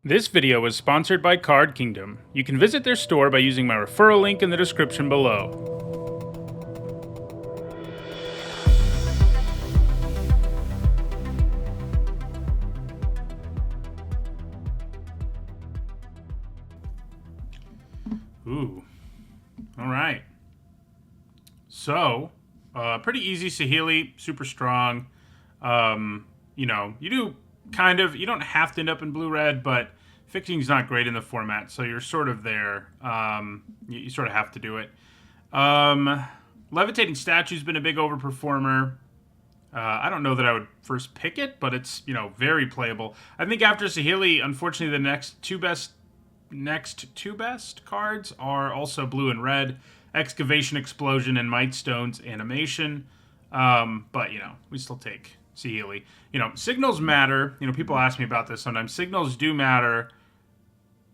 This video is sponsored by Card Kingdom. You can visit their store by using my referral link in the description below. Ooh. Alright. So, pretty easy Saheeli, super strong. You do you don't have to end up in blue-red, but fixing's not great in the format, so you're sort of there. You sort of have to do it. Levitating Statue's been a big overperformer. I don't know that I would first pick it, but it's, very playable. I think after Saheeli, unfortunately, the next two best cards are also blue and red. Excavation, Explosion, and Mightstone's Animation. But, we still take Saheeli. Signals matter. People ask me about this sometimes. Signals do matter,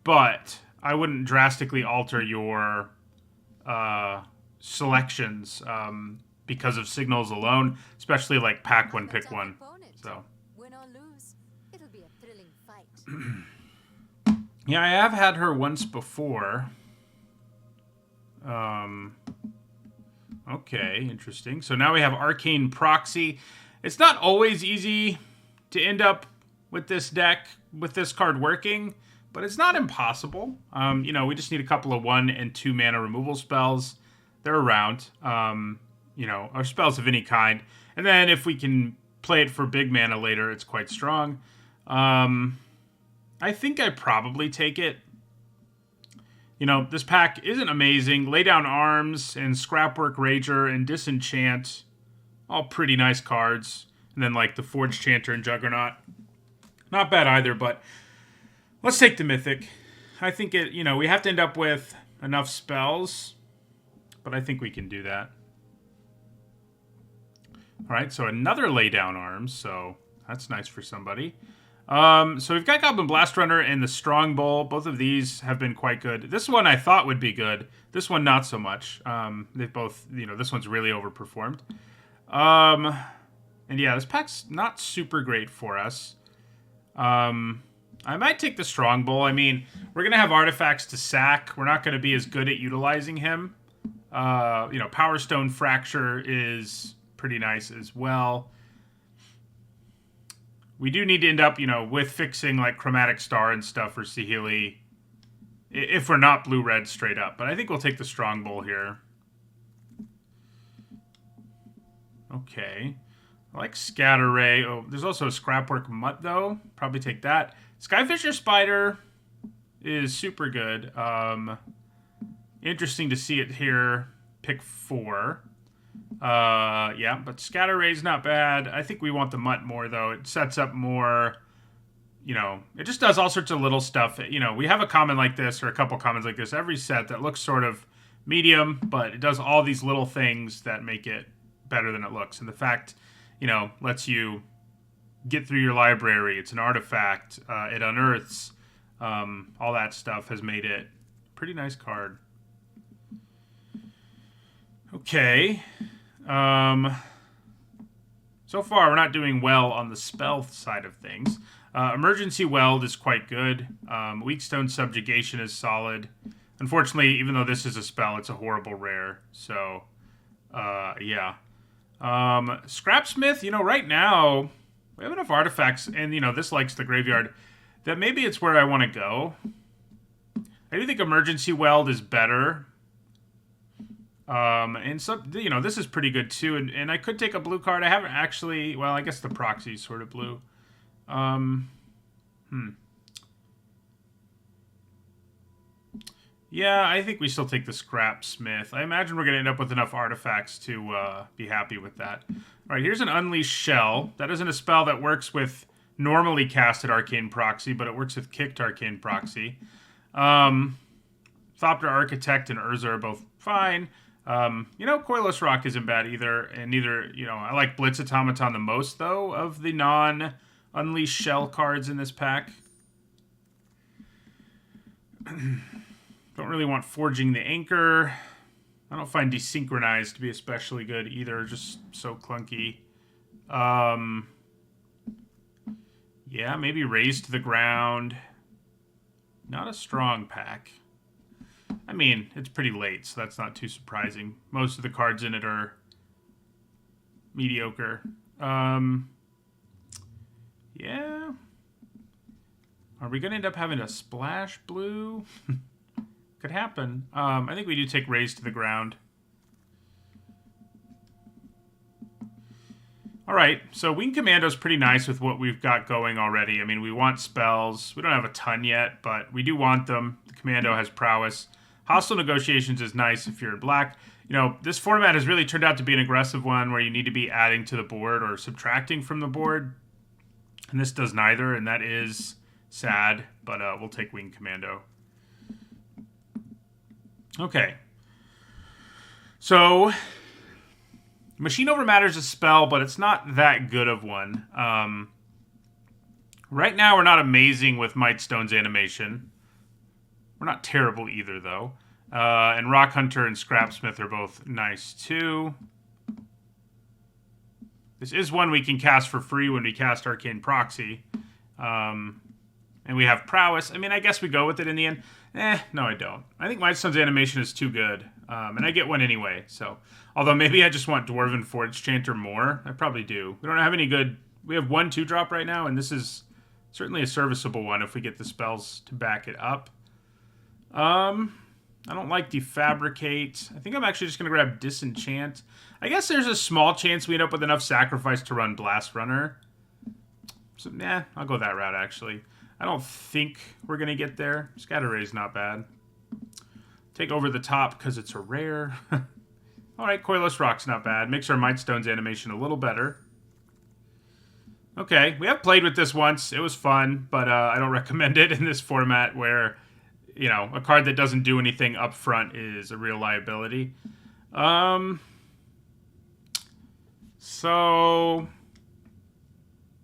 but I wouldn't drastically alter your selections because of signals alone, especially like pack one, pick one. So, win or lose, it'll be a thrilling fight. Yeah, I have had her once before. Okay, interesting. So now we have Arcane Proxy. It's not always easy to end up with this deck, with this card working, but it's not impossible. We just need a couple of 1 and 2 mana removal spells. They're around, or spells of any kind. And then if we can play it for big mana later, it's quite strong. I think I probably take it. This pack isn't amazing. Lay Down Arms and Scrapwork Rager and Disenchant, all pretty nice cards. And then like the Forge Chanter and Juggernaut, not bad either, but let's take the Mythic. I think we have to end up with enough spells, but I think we can do that. All right, so another Lay Down Arms, so that's nice for somebody. So we've got Goblin Blast Runner and the Strongbow. Both of these have been quite good. This one I thought would be good. This one not so much. They've both, this one's really overperformed. And yeah, this pack's not super great for us. I might take the Strongbow. I mean, we're going to have artifacts to sack. We're not going to be as good at utilizing him. Power Stone Fracture is pretty nice as well. We do need to end up, with fixing like Chromatic Star and stuff for Saheeli, if we're not blue-red straight up. But I think we'll take the Strongbow here. Okay. I like Scatter Ray. Oh, there's also a Scrapwork Mutt, though. Probably take that. Skyfisher Spider is super good. Interesting to see it here. Pick 4. Yeah, but Scatter Ray's not bad. I think we want the Mutt more, though. It sets up more, it just does all sorts of little stuff. We have a common like this, or a couple commons like this, every set that looks sort of medium, but it does all these little things that make it better than it looks. And the fact, lets you get through your library. It's an artifact. It unearths. All that stuff has made it a pretty nice card. Okay. So far, we're not doing well on the spell side of things. Emergency Weld is quite good. Weakstone Subjugation is solid. Unfortunately, even though this is a spell, it's a horrible rare. So, yeah. Scrapsmith, right now, we have enough artifacts, and, this likes the graveyard, that maybe it's where I want to go. I do think Emergency Weld is better. And so, this is pretty good too, and I could take a blue card. I haven't actually, well, I guess the Proxy's sort of blue. Yeah, I think we still take the Scrapsmith. I imagine we're going to end up with enough artifacts to be happy with that. All right, here's an Unleashed Shell. That isn't a spell that works with normally casted Arcane Proxy, but it works with kicked Arcane Proxy. Thopter Architect and Urza are both fine. Coilless Rock isn't bad either, and neither, I like Blitz Automaton the most, though, of the non-Unleashed Shell cards in this pack. Don't really want Forging the Anchor. I don't find Desynchronized to be especially good either, just so clunky. Yeah, maybe Raise to the Ground. Not a strong pack. I mean, it's pretty late, so that's not too surprising. Most of the cards in it are mediocre. Yeah. Are we going to end up having a splash blue? Could happen. I think we do take Raise to the ground. Alright, so Wing Commando's pretty nice with what we've got going already. I mean, we want spells. We don't have a ton yet, but we do want them. The Commando has prowess. Hostile Negotiations is nice if you're in black. You know, this format has really turned out to be an aggressive one where you need to be adding to the board or subtracting from the board. And this does neither, and that is sad, but we'll take Wing Commando. Okay. So, Machine Over Matter is a spell, but it's not that good of one. Right now, we're not amazing with Mightstone's animation. We're not terrible either, though. And Rock Hunter and Scrapsmith are both nice, too. This is one we can cast for free when we cast Arcane Proxy. And we have Prowess. I mean, I guess we go with it in the end. No, I don't. I think Mightstone's animation is too good. And I get one anyway, so... Although maybe I just want Dwarven Forge Chanter more. I probably do. We don't have any good... We have one 2-drop right now, and this is certainly a serviceable one if we get the spells to back it up. I don't like Defabricate. I think I'm actually just going to grab Disenchant. I guess there's a small chance we end up with enough sacrifice to run Blast Runner. So, I'll go that route, actually. I don't think we're going to get there. Scatter Ray's not bad. Take Over the Top because it's a rare. Alright, Coilless Rock's not bad. Makes our Mightstone's animation a little better. Okay, we have played with this once. It was fun, but I don't recommend it in this format where, you know, a card that doesn't do anything up front is a real liability. So,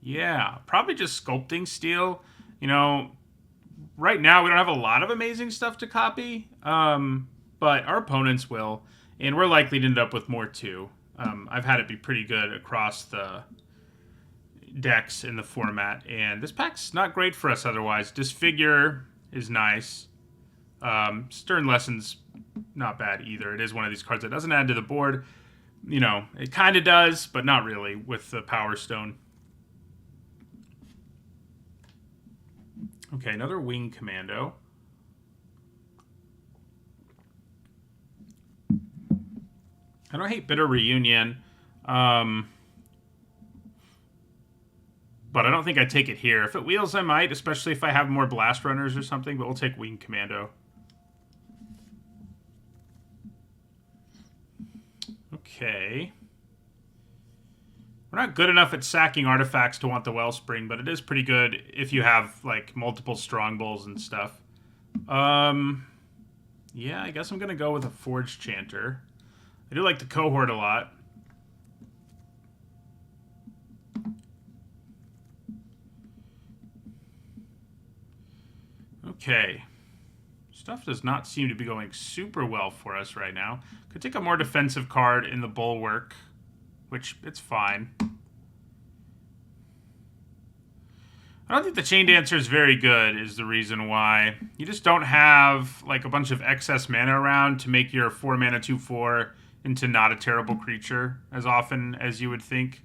yeah, probably just Sculpting Steel. You know, right now we don't have a lot of amazing stuff to copy, but our opponents will. And we're likely to end up with more, too. I've had it be pretty good across the decks in the format. And this pack's not great for us otherwise. Disfigure is nice. Stern Lesson's not bad either. It is one of these cards that doesn't add to the board. You know, it kind of does, but not really with the Power Stone. Okay, another Wing Commando. I don't hate Bitter Reunion, but I don't think I'd take it here. If it wheels, I might, especially if I have more Blast Runners or something, but we'll take Wing Commando. Okay. We're not good enough at sacking artifacts to want the Wellspring, but it is pretty good if you have, like, multiple Strongbowls and stuff. Yeah, I guess I'm going to go with a Forge Chanter. I do like the Cohort a lot. Okay. Stuff does not seem to be going super well for us right now. Could take a more defensive card in the Bulwark, which it's fine. I don't think the Chain Dancer is very good is the reason why. You just don't have like a bunch of excess mana around to make your 4-mana 2/4 into not a terrible creature as often as you would think.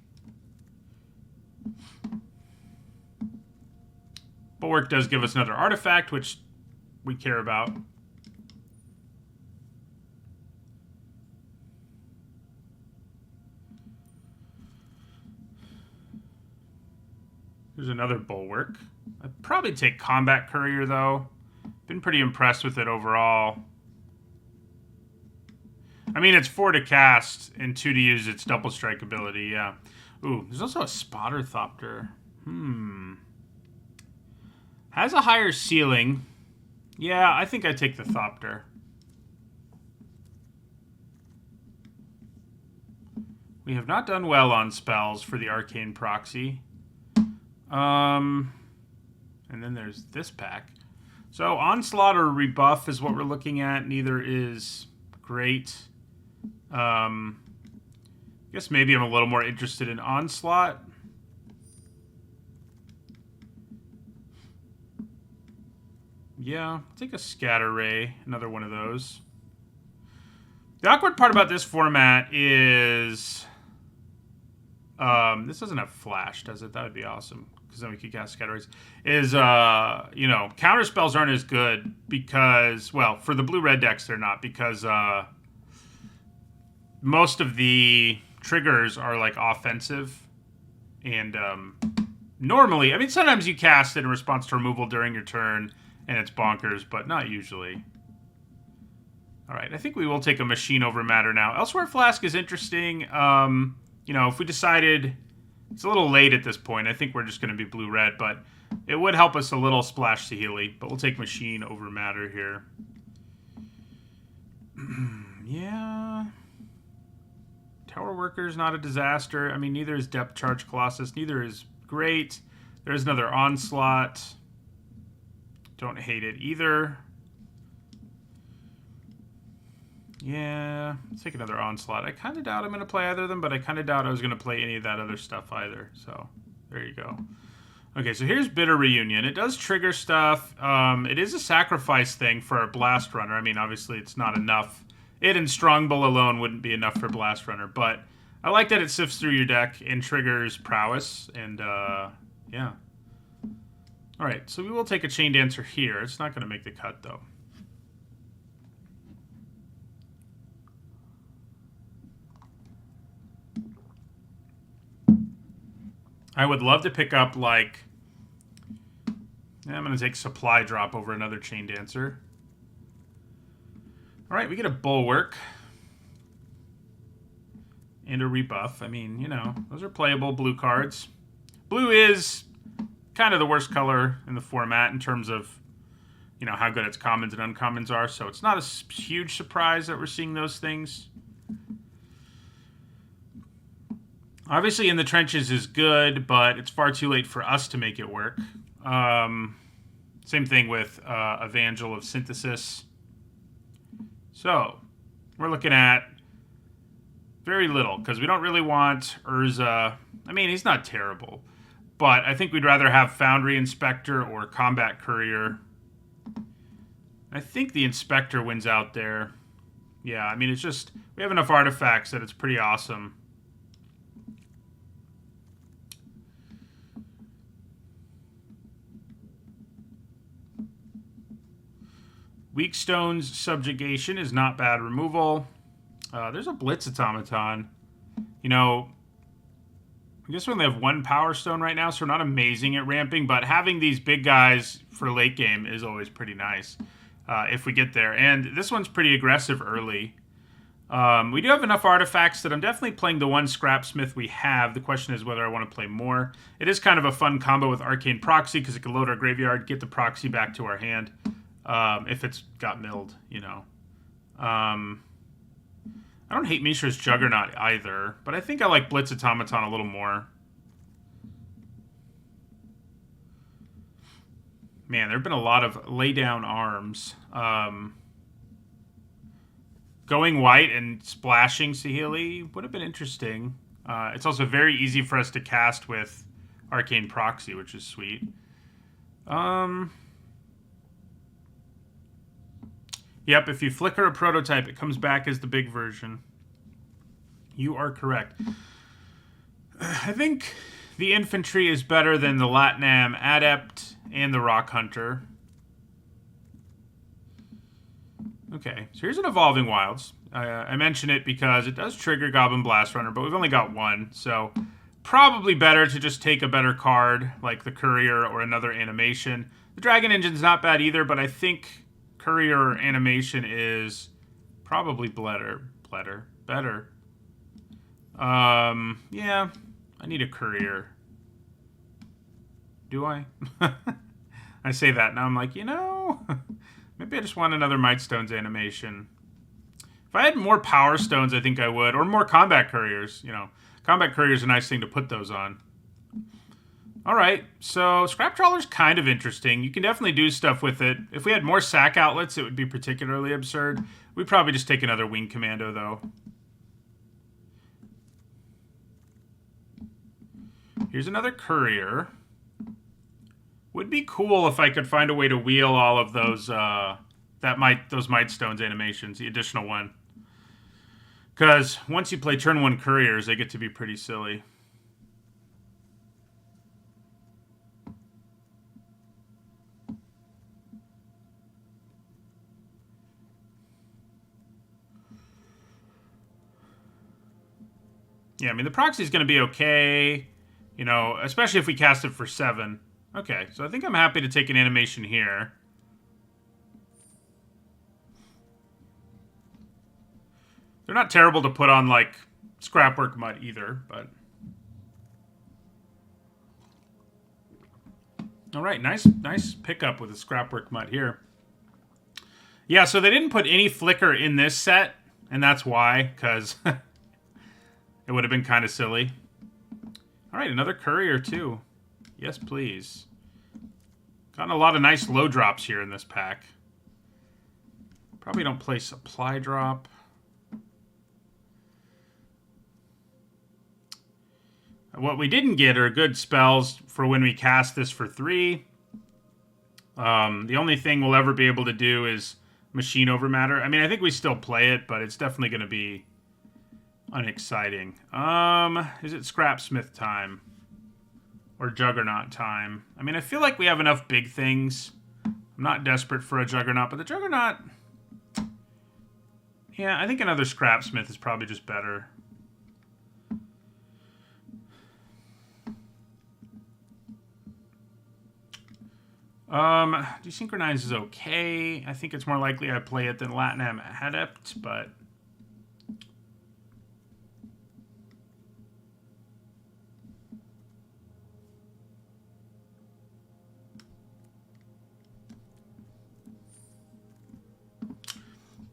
Bulwark does give us another artifact, which we care about. There's another Bulwark. I'd probably take Combat Courier, though. Been pretty impressed with it overall. I mean, it's 4 to cast and 2 to use its double strike ability, yeah. Ooh, there's also a Spotter Thopter. Has a higher ceiling. Yeah, I think I'd take the Thopter. We have not done well on spells for the Arcane Proxy. And then there's this pack. So Onslaught or Rebuff is what we're looking at. Neither is great. I guess maybe I'm a little more interested in Onslaught. Yeah, take a scatter ray, another one of those. The awkward part about this format is... this doesn't have flash, does it? That would be awesome, because then we could cast scatter rays. Is, you know, counter spells aren't as good because, well, for the blue-red decks they're not, because most of the triggers are, like, offensive. And normally, I mean, sometimes you cast it in response to removal during your turn, and it's bonkers, but not usually. All right, I think we will take a machine over matter now. Elsewhere Flask is interesting. You know, if we decided... It's a little late at this point. I think we're just going to be blue-red, but it would help us a little splash Saheeli. But we'll take machine over matter here. Yeah. Tower Worker's not a disaster. I mean, neither is Depth Charge Colossus. Neither is great. There's another Onslaught. Don't hate it either. Yeah, let's take another Onslaught. I kind of doubt I'm going to play either of them, but I kind of doubt I was going to play any of that other stuff either. So, there you go. Okay, so here's Bitter Reunion. It does trigger stuff. It is a sacrifice thing for our Blast Runner. I mean, obviously it's not enough. It and Strongbow alone wouldn't be enough for Blast Runner, but I like that it sifts through your deck and triggers Prowess, and yeah. Alright, so we will take a Chain Dancer here. It's not going to make the cut, though. I would love to pick up, like... Yeah, I'm going to take Supply Drop over another Chain Dancer. Alright, we get a Bulwark. And a Rebuff. I mean, you know, those are playable blue cards. Blue is kind of the worst color in the format in terms of, you know, how good its commons and uncommons are. So it's not a huge surprise that we're seeing those things. Obviously, In the Trenches is good, but it's far too late for us to make it work. Same thing with Evangel of Synthesis. So, we're looking at very little, because we don't really want Urza. I mean, he's not terrible, but I think we'd rather have Foundry Inspector or Combat Courier. I think the Inspector wins out there. Yeah, I mean, it's just, we have enough artifacts that it's pretty awesome. Weak Stone's Subjugation is not bad removal. There's a Blitz Automaton. You know, I guess we only have one Power Stone right now, so we're not amazing at ramping, but having these big guys for late game is always pretty nice if we get there. And this one's pretty aggressive early. We do have enough artifacts that I'm definitely playing the one Scrapsmith we have. The question is whether I want to play more. It is kind of a fun combo with Arcane Proxy, because it can load our graveyard, get the proxy back to our hand. If it's got milled, you know. I don't hate Mishra's Juggernaut either, but I think I like Blitz Automaton a little more. Man, there have been a lot of lay-down arms. Going white and splashing Saheeli would have been interesting. It's also very easy for us to cast with Arcane Proxy, which is sweet. Yep, if you flicker a prototype, it comes back as the big version. You are correct. I think the Infantry is better than the Latnam Adept and the Rock Hunter. Okay, so here's an Evolving Wilds. I mention it because it does trigger Goblin Blast Runner, but we've only got one, so probably better to just take a better card, like the Courier or another animation. The Dragon Engine's not bad either, but I think Courier animation is probably better. Yeah, I need a Courier. Do I? I say that, now I'm like, you know, maybe I just want another Might Stones animation. If I had more Power Stones, I think I would. Or more Combat Couriers, you know. Combat Courier's a nice thing to put those on. Alright, so Scrap Trawler's kind of interesting. You can definitely do stuff with it. If we had more sack outlets, it would be particularly absurd. We'd probably just take another Wing Commando, though. Here's another Courier. Would be cool if I could find a way to wheel all of those those Might Stones animations, the additional one. Because once you play turn 1 couriers, they get to be pretty silly. Yeah, I mean, the proxy's going to be okay, you know, especially if we cast it for 7. Okay, so I think I'm happy to take an animation here. They're not terrible to put on, like, Scrapwork Mud either, but... Alright, nice pickup with the Scrapwork Mud here. Yeah, so they didn't put any flicker in this set, and that's why, because... It would have been kind of silly. Alright, another courier too. Yes, please. Gotten a lot of nice low drops here in this pack. Probably don't play supply drop. What we didn't get are good spells for when we cast this for 3. The only thing we'll ever be able to do is Machine Over Matter. I mean, I think we still play it, but it's definitely going to be... unexciting. Is it Scrapsmith time? Or Juggernaut time? I mean, I feel like we have enough big things. I'm not desperate for a Juggernaut, but the Juggernaut... Yeah, I think another Scrapsmith is probably just better. Desynchronize is okay. I think it's more likely I play it than Latinam Adept, but...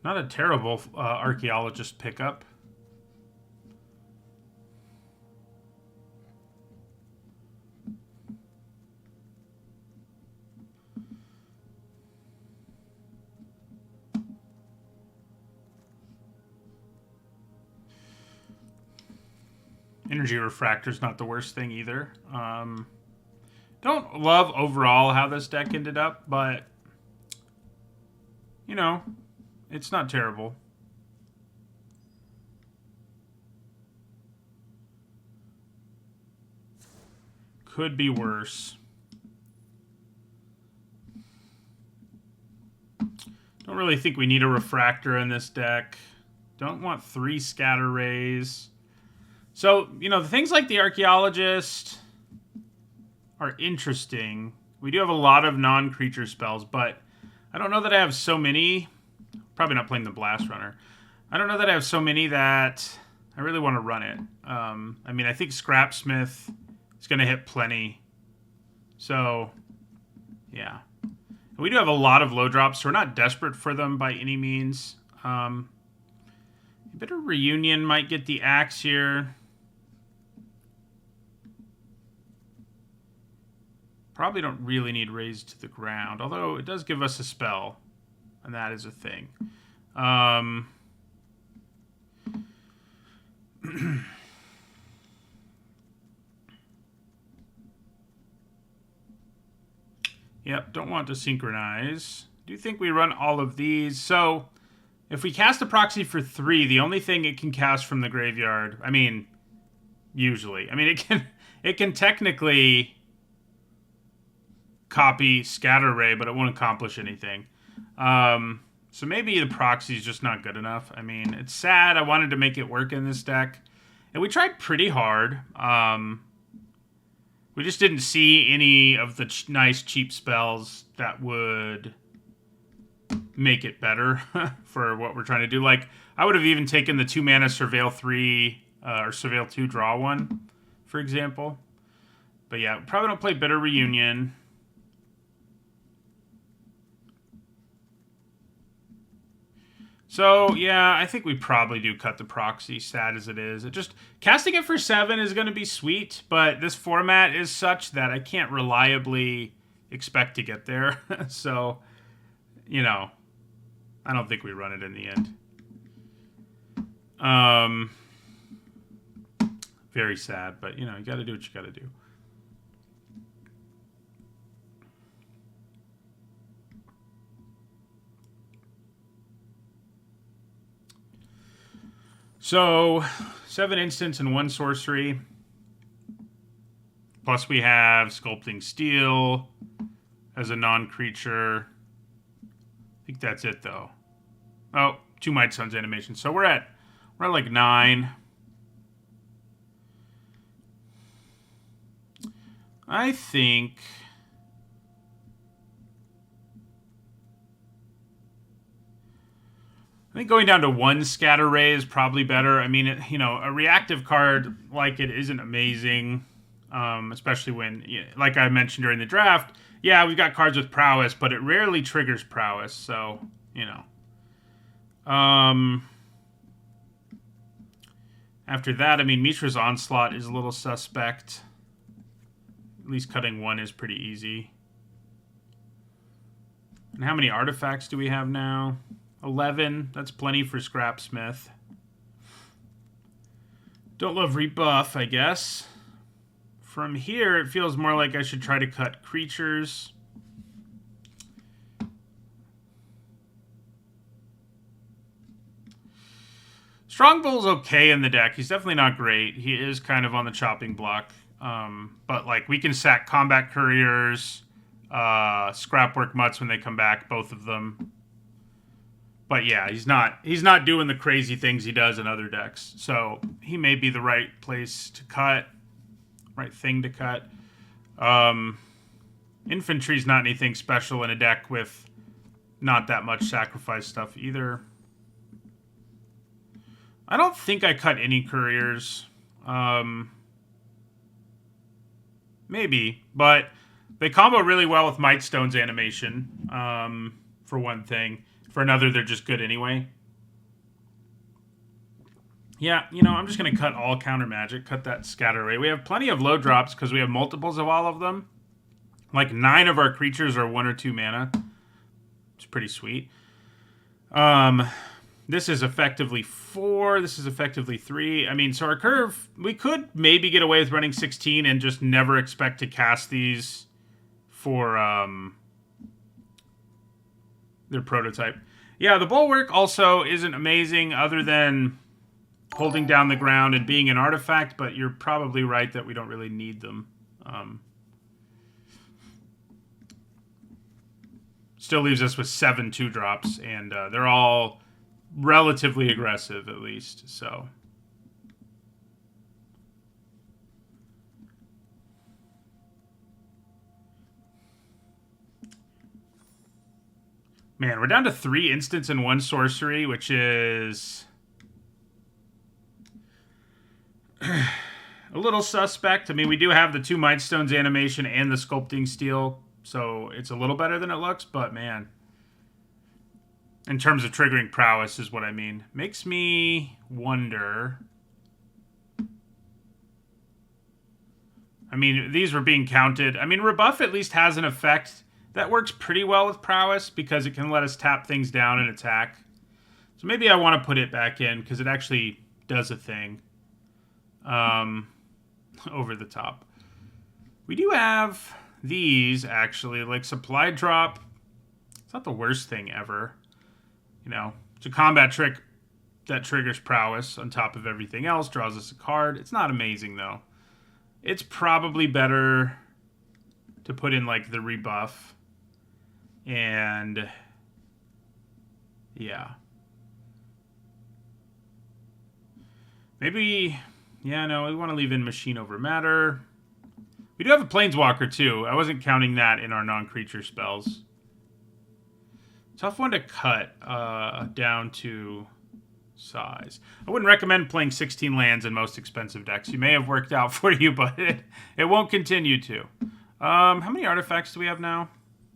Not a terrible archaeologist pickup. Energy Refractor's not the worst thing either. Don't love overall how this deck ended up, but, you know, it's not terrible. Could be worse. Don't really think we need a Refractor in this deck. Don't want 3 Scatter Rays. So, you know, the things like the Archaeologist are interesting. We do have a lot of non-creature spells, but I don't know that I have so many... Probably not playing the Blast Runner. I don't know that I have so many that I really want to run it. I mean, I think Scrapsmith is going to hit plenty. So, yeah. And we do have a lot of low drops, so we're not desperate for them by any means. A bit of Reunion might get the axe here. Probably don't really need Raised to the Ground, although it does give us a spell. And that is a thing. Yep, don't want to synchronize. Do you think we run all of these? So, if we cast a proxy for 3, the only thing it can cast from the graveyard, I mean, usually. I mean, it can technically copy Scatter Ray, but it won't accomplish anything. So maybe the proxy is just not good enough. I mean, it's sad. I wanted to make it work in this deck. And we tried pretty hard. We just didn't see any of the nice, cheap spells that would make it better for what we're trying to do. Like, I would have even taken the 2-mana Surveil 3 or Surveil 2 draw 1, for example. But yeah, probably don't play Bitter Reunion. So, yeah, I think we probably do cut the proxy, sad as it is. Casting it for 7 is going to be sweet, but this format is such that I can't reliably expect to get there. So, you know, I don't think we run it in the end. Very sad, but, you know, you got to do what you got to do. So, 7 instants and 1 sorcery. Plus we have Sculpting Steel as a non-creature. I think that's it, though. Oh, 2 Might Stones animation. So we're at like 9. I think going down to 1 Scatter Ray is probably better. I mean, a reactive card like it isn't amazing, especially when, like I mentioned during the draft, yeah, we've got cards with prowess, but it rarely triggers prowess, so, After that, I mean, Mishra's Onslaught is a little suspect. At least cutting 1 is pretty easy. And how many artifacts do we have now? 11. That's plenty for Scrapsmith. Don't love Rebuff, I guess. From here, it feels more like I should try to cut creatures. Strongbull's okay in the deck. He's definitely not great. He is kind of on the chopping block. But, like, we can sack Combat Couriers, Scrapwork Mutts when they come back, both of them. But yeah, he's not doing the crazy things he does in other decks. So he may be the right place to cut, right thing to cut. Infantry's not anything special in a deck with not that much sacrifice stuff either. I don't think I cut any couriers. Maybe, but they combo really well with Might Stone's animation, for one thing. For another, they're just good anyway. Yeah, I'm just going to cut all counter magic, cut that Scatter Ray. We have plenty of low drops because we have multiples of all of them. Like 9 of our creatures are 1 or 2 mana. It's pretty sweet. This is effectively 4. This is effectively 3. I mean, so our curve, we could maybe get away with running 16 and just never expect to cast these for their prototype. Yeah, the Bulwark also isn't amazing other than holding down the ground and being an artifact, but you're probably right that we don't really need them. Still leaves us with 7 2-drops, and they're all relatively aggressive, at least, so. Man, we're down to 3 instants and 1 sorcery, which is a little suspect. I mean, we do have the 2 Might Stones animation and the Sculpting Steel, so it's a little better than it looks, but man. In terms of triggering prowess is what I mean. Makes me wonder. I mean, these were being counted. I mean, Rebuff at least has an effect that works pretty well with prowess because it can let us tap things down and attack. So maybe I want to put it back in because it actually does a thing. Over the top. We do have these, actually. Like, Supply Drop. It's not the worst thing ever. It's a combat trick that triggers prowess on top of everything else. Draws us a card. It's not amazing, though. It's probably better to put in, like, the Rebuff. And yeah. Maybe, yeah, no, we want to leave in Machine Over Matter. We do have a Planeswalker, too. I wasn't counting that in our non-creature spells. Tough one to cut down to size. I wouldn't recommend playing 16 lands in most expensive decks. You may have worked out for you, but it won't continue to. How many artifacts do we have now?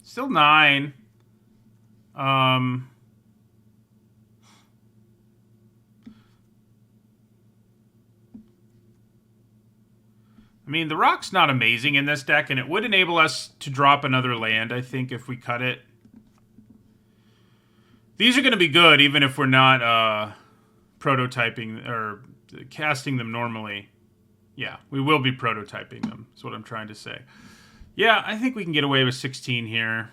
Still 9. I mean, the Rock's not amazing in this deck, and it would enable us to drop another land, I think, if we cut it. These are going to be good, even if we're not prototyping or casting them normally. Yeah, we will be prototyping them, is what I'm trying to say. Yeah, I think we can get away with 16 here.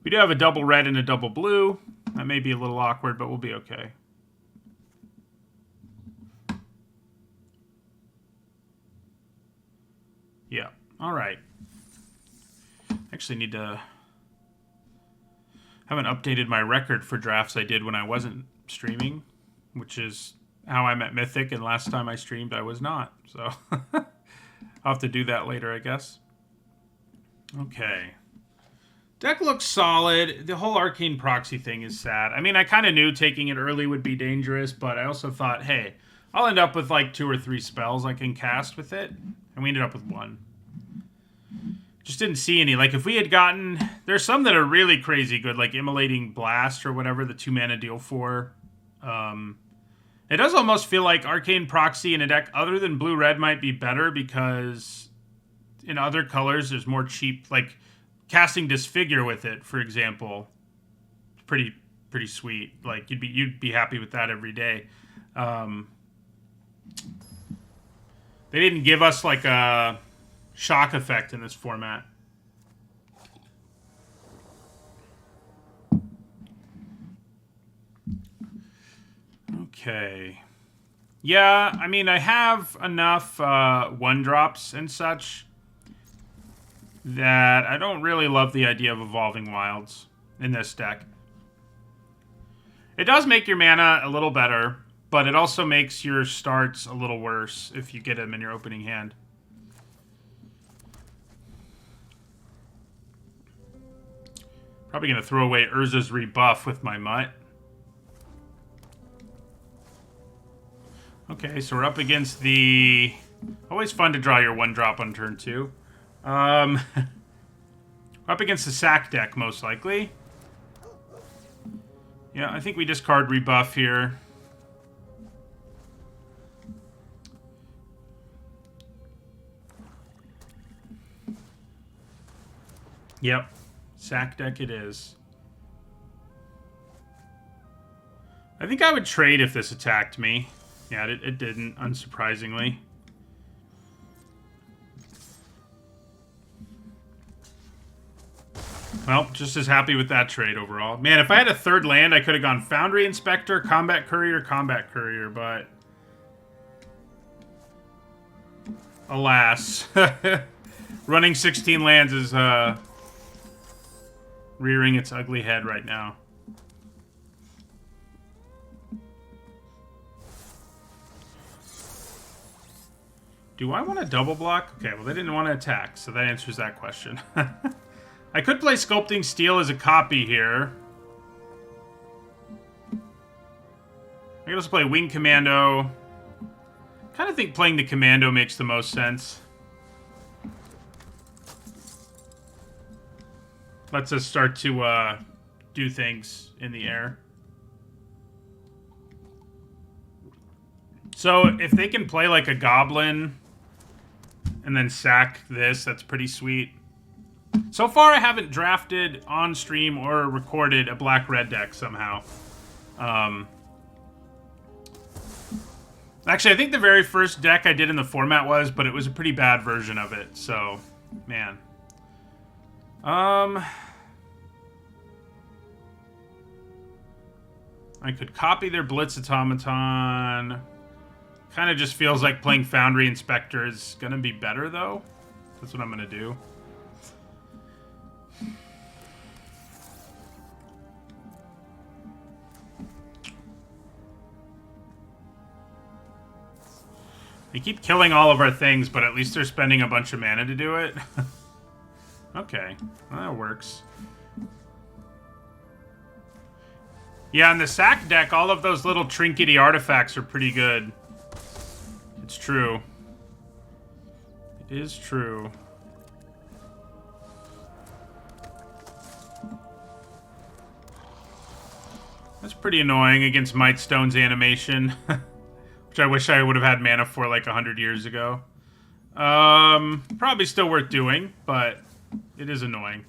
We do have a double red and a double blue. That may be a little awkward, but we'll be okay. All right. Actually need to... haven't updated my record for drafts I did when I wasn't streaming, which is how I met Mythic, and last time I streamed I was not. So I'll have to do that later, I guess. Okay. Deck looks solid. The whole Arcane Proxy thing is sad. I mean, I kind of knew taking it early would be dangerous, but I also thought, hey, I'll end up with like 2 or 3 spells I can cast with it. And we ended up with 1. Just didn't see any. Like, if we had gotten... there's some that are really crazy good, like Immolating Blast or whatever, the 2 mana deal 4. It does almost feel like Arcane Proxy in a deck other than blue-red might be better, because in other colors there's more cheap... like, casting Disfigure with it, for example, pretty sweet. Like, you'd be happy with that every day. They didn't give us like a shock effect in this format. Okay. Yeah, I mean, I have enough 1-drops and such that I don't really love the idea of Evolving Wilds in this deck. It does make your mana a little better, but it also makes your starts a little worse if you get them in your opening hand. Probably going to throw away Urza's Rebuff with my Mutt. Okay, so we're up against the... always fun to draw your 1-drop on turn 2. We're up against the sack deck, most likely. Yeah, I think we discard Rebuff here. Yep. Sack deck it is. I think I would trade if this attacked me. Yeah, it didn't, unsurprisingly. Well, just as happy with that trade overall. Man, if I had a 3rd land, I could have gone Foundry Inspector, Combat Courier, but... alas. Running 16 lands is, rearing its ugly head right now. Do I want to double block? Okay, well, they didn't want to attack, so that answers that question. I could play Sculpting Steel as a copy here. I could also play Wing Commando. Kind of think playing the Commando makes the most sense. Lets us start to do things in the air. So if they can play like a Goblin and then sack this, that's pretty sweet. So far, I haven't drafted on stream or recorded a black-red deck somehow. Actually, I think the very first deck I did in the format was, but it was a pretty bad version of it. So, man. I could copy their Blitz Automaton. Kind of just feels like playing Foundry Inspector is going to be better, though. That's what I'm going to do. They keep killing all of our things, but at least they're spending a bunch of mana to do it. Okay, well, that works. Yeah, in the sack deck, all of those little trinkety artifacts are pretty good. It's true. It is true. That's pretty annoying against Mightstone's animation. Which I wish I would have had mana for like 100 years ago. Probably still worth doing, but it is annoying.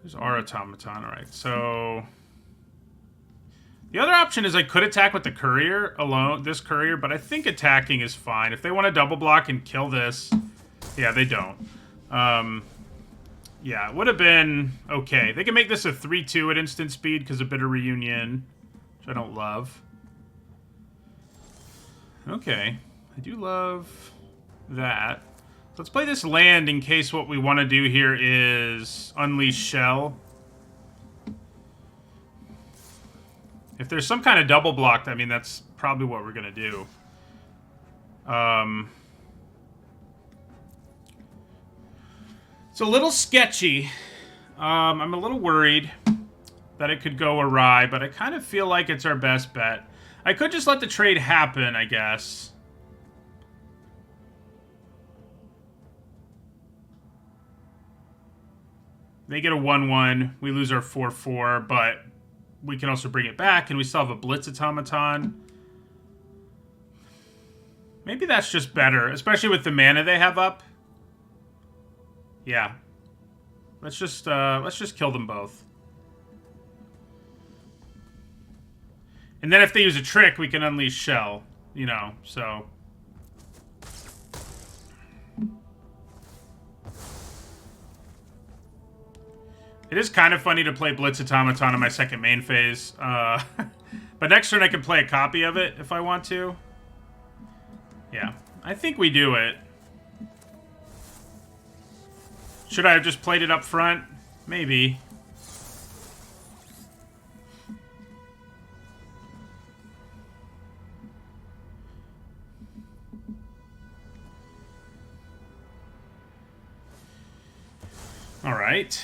There's our Automaton. Alright, so... the other option is I could attack with the Courier alone, this Courier, but I think attacking is fine. If they want to double block and kill this... yeah, they don't. Yeah, it would have been okay. They can make this a 3-2 at instant speed because of Bitter Reunion. I don't love. Okay. I do love that. Let's play this land in case what we want to do here is unleash shell. If there's some kind of double blocked, I mean, that's probably what we're going to do. It's a little sketchy. I'm a little worried that it could go awry, but I kind of feel like it's our best bet. I could just let the trade happen, I guess. They get a 1-1. We lose our 4-4, but we can also bring it back, and we still have a Blitz Automaton. Maybe that's just better, especially with the mana they have up. Yeah. Let's just kill them both. And then if they use a trick, we can unleash Shell, you know, so... It is kind of funny to play Blitz Automaton in my second main phase. But next turn I can play a copy of it if I want to. Yeah, I think we do it. Should I have just played it up front? Maybe. All right.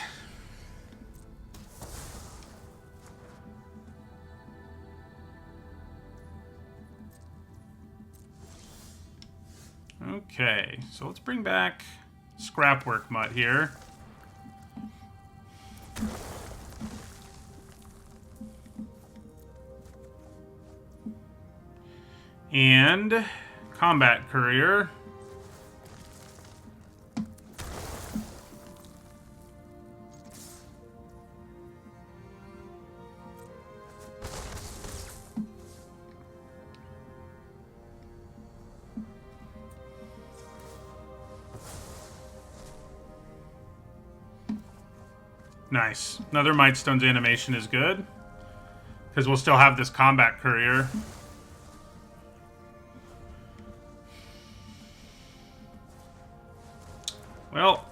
Okay, so let's bring back Scrapwork Mutt here. And Combat Courier. Nice. Another Mightstone's animation is good. Because we'll still have this Combat Courier. Well,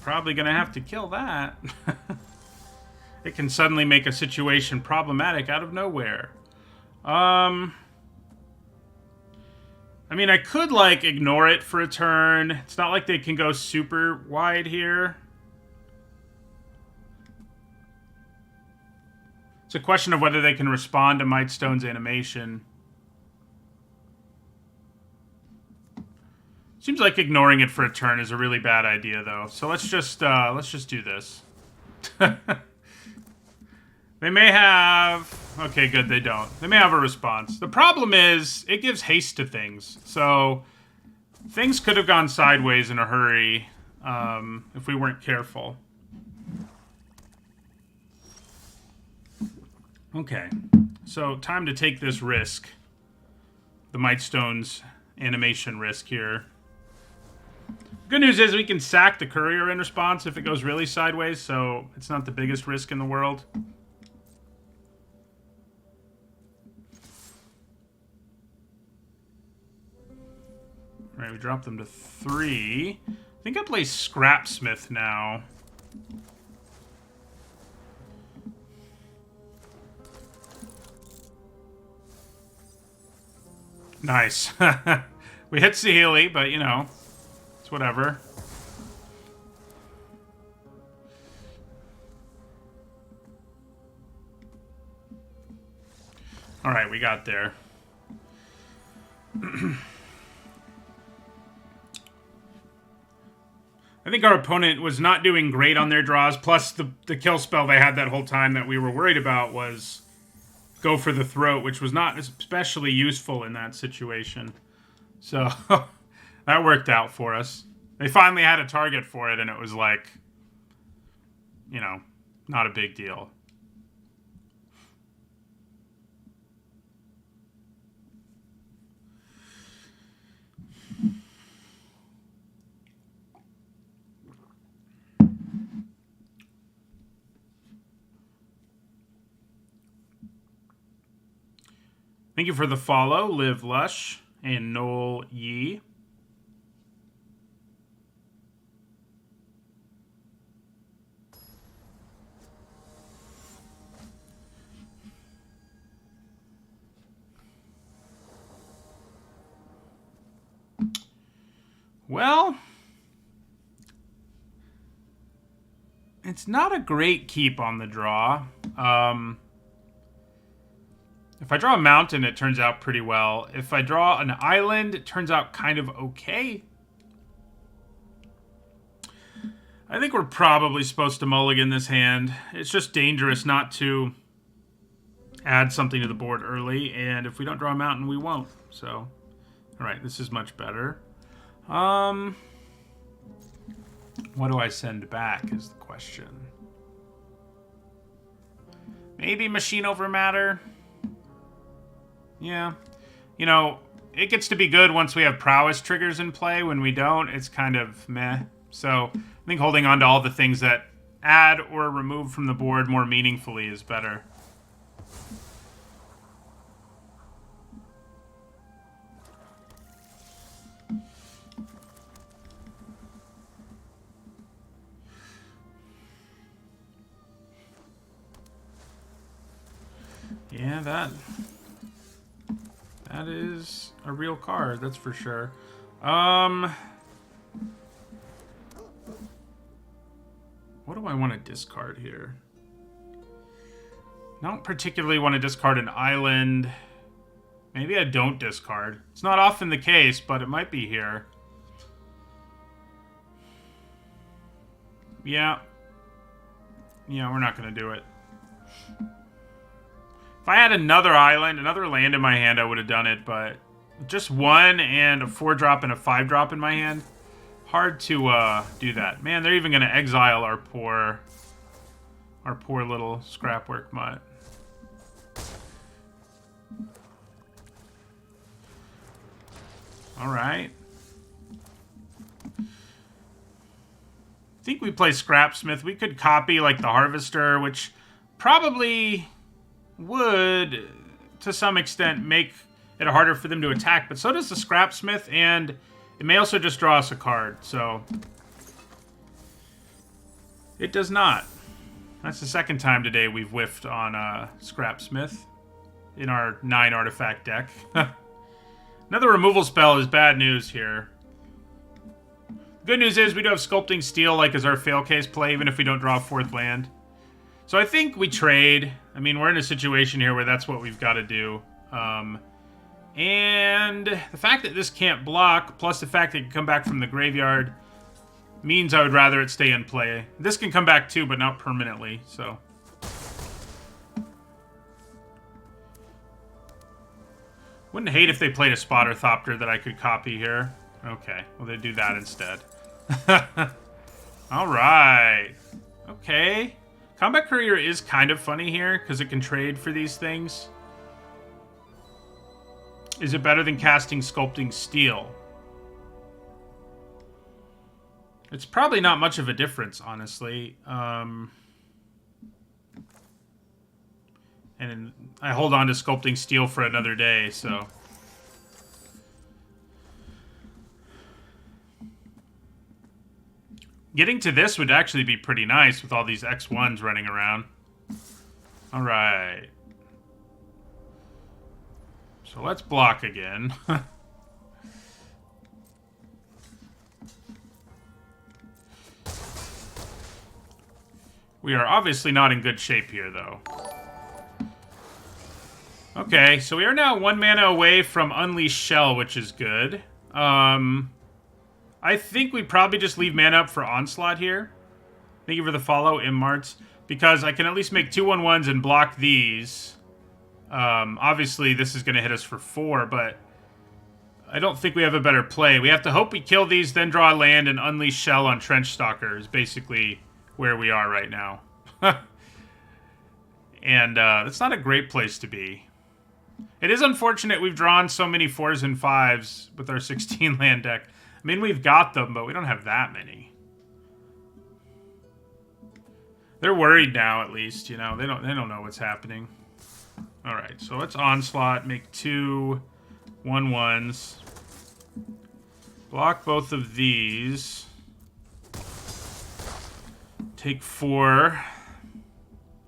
probably gonna have to kill that. It can suddenly make a situation problematic out of nowhere. I mean, I could, like, ignore it for a turn. It's not like they can go super wide here. It's a question of whether they can respond to Mightstone's animation. Seems like ignoring it for a turn is a really bad idea, though. So let's just do this. They may have... Okay, good, they don't. They may have a response. The problem is, it gives haste to things. So, things could have gone sideways in a hurry if we weren't careful. Okay, so time to take this risk. The Mightstone's animation risk here. Good news is we can sack the Courier in response if it goes really sideways, so it's not the biggest risk in the world. Alright, we dropped them to 3. I think I play Scrapsmith now. Nice. We hit Saheeli, but, you know, it's whatever. Alright, we got there. I think our opponent was not doing great on their draws, plus the kill spell they had that whole time that we were worried about was go for the throat, which was not especially useful in that situation. So, that worked out for us. They finally had a target for it, and it was like, you know, not a big deal. Thank you for the follow, Live Lush. and Noel Yee. Well, it's not a great keep on the draw. If I draw a mountain, it turns out pretty well. If I draw an island, it turns out kind of okay. I think we're probably supposed to mulligan this hand. It's just dangerous not to add something to the board early, and if we don't draw a mountain, we won't. So, alright, this is much better. What do I send back is the question. Maybe machine over matter? Yeah. You know, it gets to be good once we have prowess triggers in play. When we don't, it's kind of meh. So, I think holding on to all the things that add or remove from the board more meaningfully is better. Yeah, that is a real card, that's for sure. What do I want to discard here? I don't particularly want to discard an island. Maybe I don't discard. It's not often the case, but it might be here. Yeah. Yeah, we're not going to do it. If I had another island, another land in my hand, I would have done it, but just one and a 4-drop and a 5-drop in my hand, hard to do that. Man, they're even going to exile our poor little scrapwork mutt. All right. I think we play Scrapsmith. We could copy like the Harvester, which probably would, to some extent, make it harder for them to attack. But so does the Scrapsmith, and it may also just draw us a card. So it does not. That's the second time today we've whiffed on Scrapsmith in our 9 artifact deck. Another removal spell is bad news here. Good news is we do have Sculpting Steel like as our fail case play, even if we don't draw a 4th land. So I think we trade. I mean, we're in a situation here where that's what we've got to do. And the fact that this can't block, plus the fact that it can come back from the graveyard, means I would rather it stay in play. This can come back too, but not permanently, so. Wouldn't hate if they played a Spotter Thopter that I could copy here. Okay, well, they do that instead. Alright. Okay. Combat Courier is kind of funny here, because it can trade for these things. Is it better than casting Sculpting Steel? It's probably not much of a difference, honestly. And I hold on to Sculpting Steel for another day, so. Getting to this would actually be pretty nice with all these X1s running around. Alright. So let's block again. We are obviously not in good shape here, though. Okay, so we are now 1 mana away from Unleash Shell, which is good. I think we probably just leave mana up for Onslaught here. Thank you for the follow, Immarts. Because I can at least make 2/1/1s and block these. Obviously, this is going to hit us for 4, but I don't think we have a better play. We have to hope we kill these, then draw a land and Unleash Shell on Trench Stalker is basically where we are right now. And that's not a great place to be. It is unfortunate we've drawn so many 4s and 5s with our 16 land deck. I mean, we've got them, but we don't have that many. They're worried now, at least. You know, they don't know what's happening. All right, so let's Onslaught, make 2 1/1s. Block both of these. Take 4.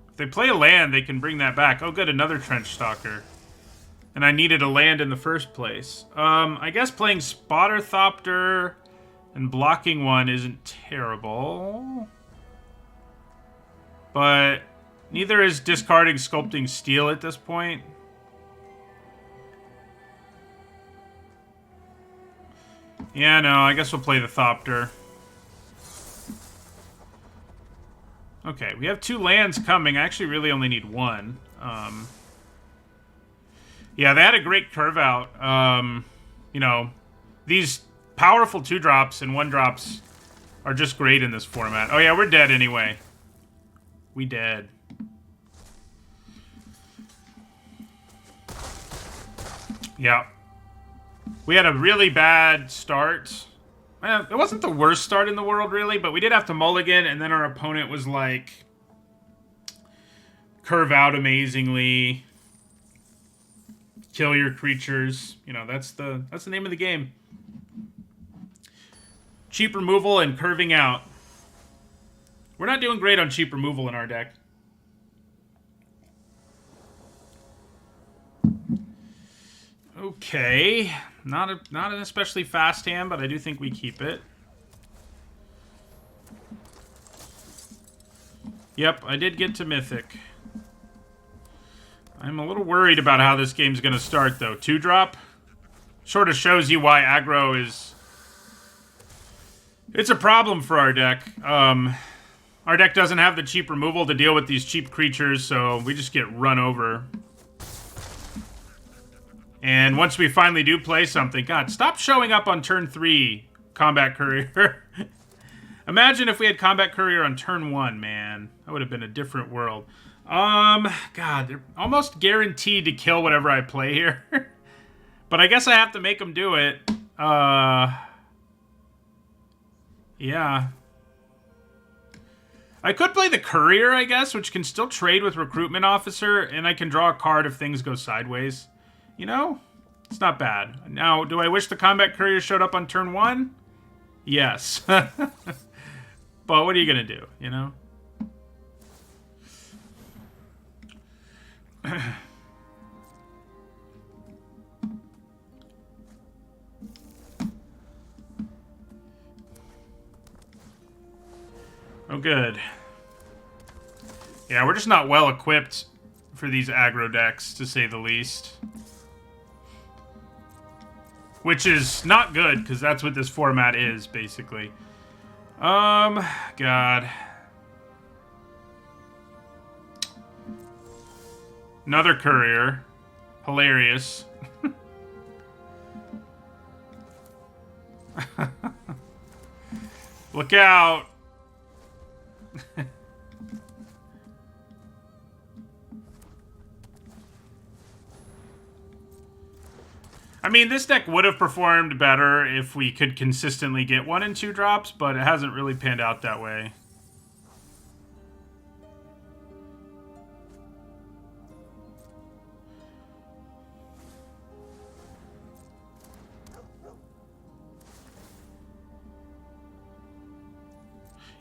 If they play a land, they can bring that back. Oh, good, another Trench Stalker. And I needed a land in the first place. I guess playing Spotter Thopter and blocking 1 isn't terrible. But neither is discarding Sculpting Steel at this point. Yeah, no, I guess we'll play the Thopter. Okay, we have 2 lands coming. I actually really only need 1. Yeah, they had a great curve out. You know, these powerful 2-drops and 1-drops are just great in this format. Oh yeah, we're dead anyway. We dead. Yeah. We had a really bad start. It wasn't the worst start in the world, really, but we did have to mulligan, and then our opponent was like... curve out amazingly. Kill your creatures. You know, that's the name of the game. Cheap removal and curving out. We're not doing great on cheap removal in our deck. Okay. Not an especially fast hand, but I do think we keep it. Yep, I did get to Mythic. I'm a little worried about how this game's going to start, though. 2-drop sort of shows you why aggro is... It's a problem for our deck. Our deck doesn't have the cheap removal to deal with these cheap creatures, so we just get run over. And once we finally do play something... God, stop showing up on turn 3, Combat Courier. Imagine if we had Combat Courier on turn 1, man. That would have been a different world. God, they're almost guaranteed to kill whatever I play here. But I guess I have to make them do it. Yeah. I could play the Courier, I guess, which can still trade with Recruitment Officer, and I can draw a card if things go sideways. You know? It's not bad. Now, do I wish the Combat Courier showed up on turn 1? Yes. But what are you gonna do, you know? Oh, good. Yeah, we're just not well equipped for these aggro decks, to say the least. Which is not good, because that's what this format is, basically. God. Another Courier. Hilarious. Look out! I mean, this deck would have performed better if we could consistently get 1 and 2 drops, but it hasn't really panned out that way.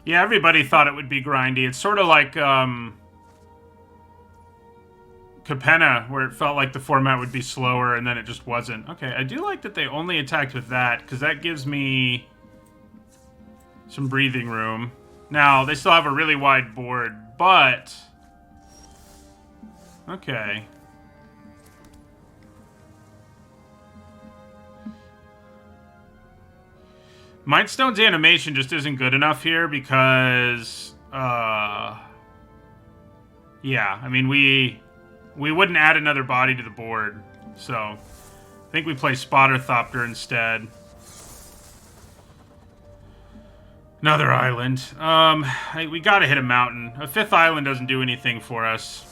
Yeah, everybody thought it would be grindy. It's sort of like Capenna, where it felt like the format would be slower, and then it just wasn't. Okay, I do like that they only attacked with that, because that gives me some breathing room. Now, they still have a really wide board, but... Okay. Mindstone's animation just isn't good enough here because, yeah, I mean, we wouldn't add another body to the board, so I think we play Spotter Thopter instead. Another island. We gotta hit a mountain. A 5th island doesn't do anything for us.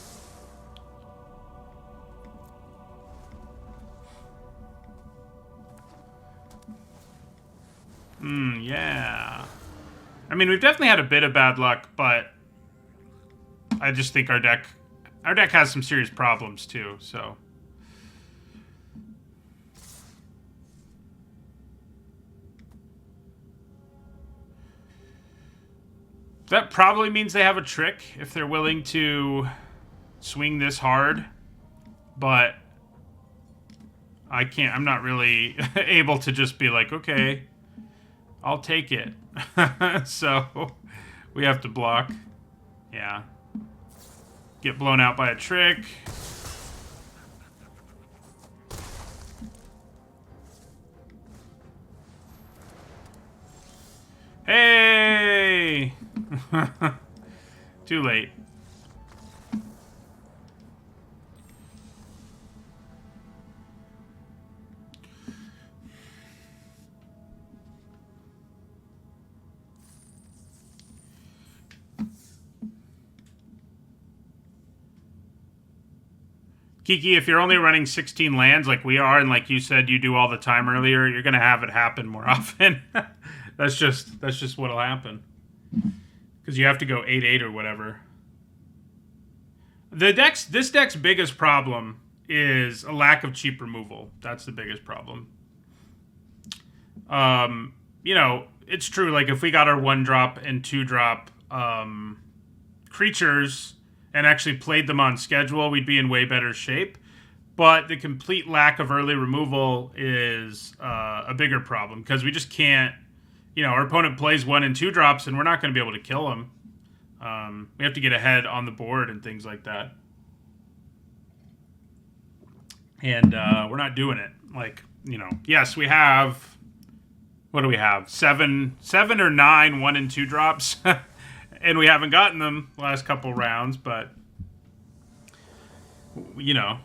Yeah. I mean, we've definitely had a bit of bad luck, but I just think our deck has some serious problems too, so. That probably means they have a trick if they're willing to swing this hard. But I can't, I'm not really able to just be like, okay, I'll take it. So we have to block. Yeah. Get blown out by a trick. Hey! Too late. Kiki, if you're only running 16 lands like we are, and like you said you do all the time earlier, you're gonna have it happen more often. That's just what'll happen. Because you have to go 8/8 or whatever. This deck's biggest problem is a lack of cheap removal. That's the biggest problem. You know, it's true, like if we got our 1-drop and 2-drop creatures and actually played them on schedule, we'd be in way better shape. But the complete lack of early removal is a bigger problem, because we just can't, you know, our opponent plays 1 and 2 drops and we're not going to be able to kill him. We have to get ahead on the board and things like that. And we're not doing it. Like, you know, yes, we have, what do we have? 7 or 9 1 and 2 drops. And we haven't gotten them the last couple rounds, but, you know,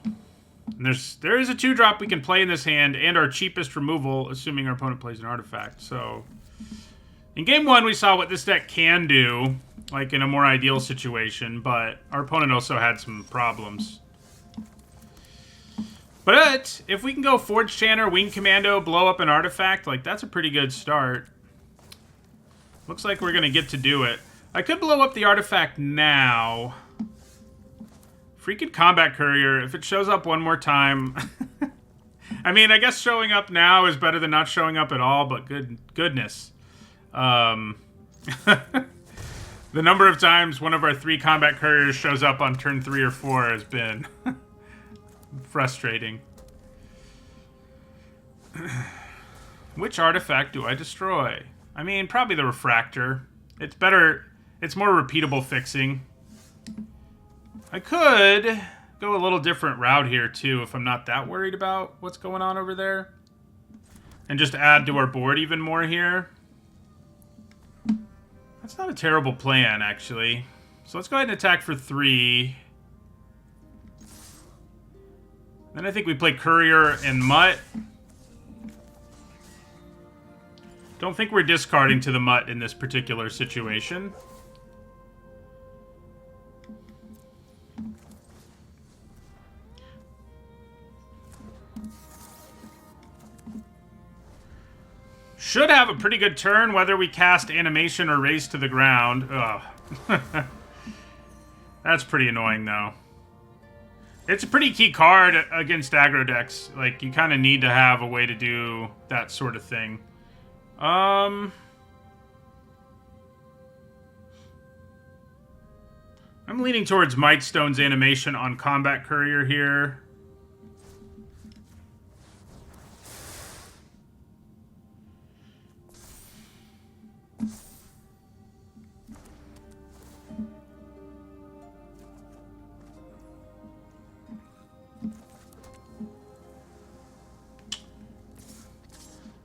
there is a 2-drop we can play in this hand, and our cheapest removal, assuming our opponent plays an artifact. So, in game 1, we saw what this deck can do, like in a more ideal situation, but our opponent also had some problems. But if we can go Forge Chanter, Wing Commando, blow up an artifact, like that's a pretty good start. Looks like we're going to get to do it. I could blow up the artifact now. Freaking Combat Courier, if it shows up one more time. I mean, I guess showing up now is better than not showing up at all, but goodness. The number of times one of our 3 Combat Couriers shows up on turn 3 or 4 has been frustrating. Which artifact do I destroy? I mean, probably the Refractor. It's better... It's more repeatable fixing. I could go a little different route here, too, if I'm not that worried about what's going on over there. And just add to our board even more here. That's not a terrible plan, actually. So let's go ahead and attack for 3. Then I think we play Courier and Mutt. Don't think we're discarding to the Mutt in this particular situation. Should have a pretty good turn, whether we cast Animation or Raise to the Ground. Ugh. That's pretty annoying, though. It's a pretty key card against aggro decks. Like, you kind of need to have a way to do that sort of thing. I'm leaning towards Mightstone's Animation on Combat Courier here.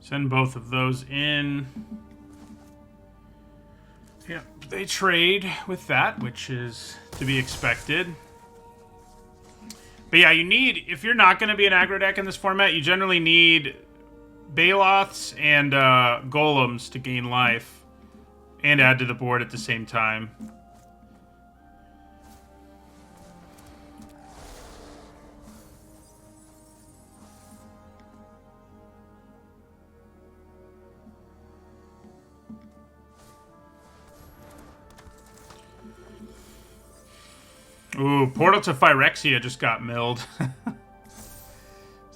Send both of those in. Yeah, they trade with that, which is to be expected. But yeah, you need, if you're not going to be an aggro deck in this format, you generally need Baloths and Golems to gain life and add to the board at the same time. Ooh, Portal to Phyrexia just got milled. So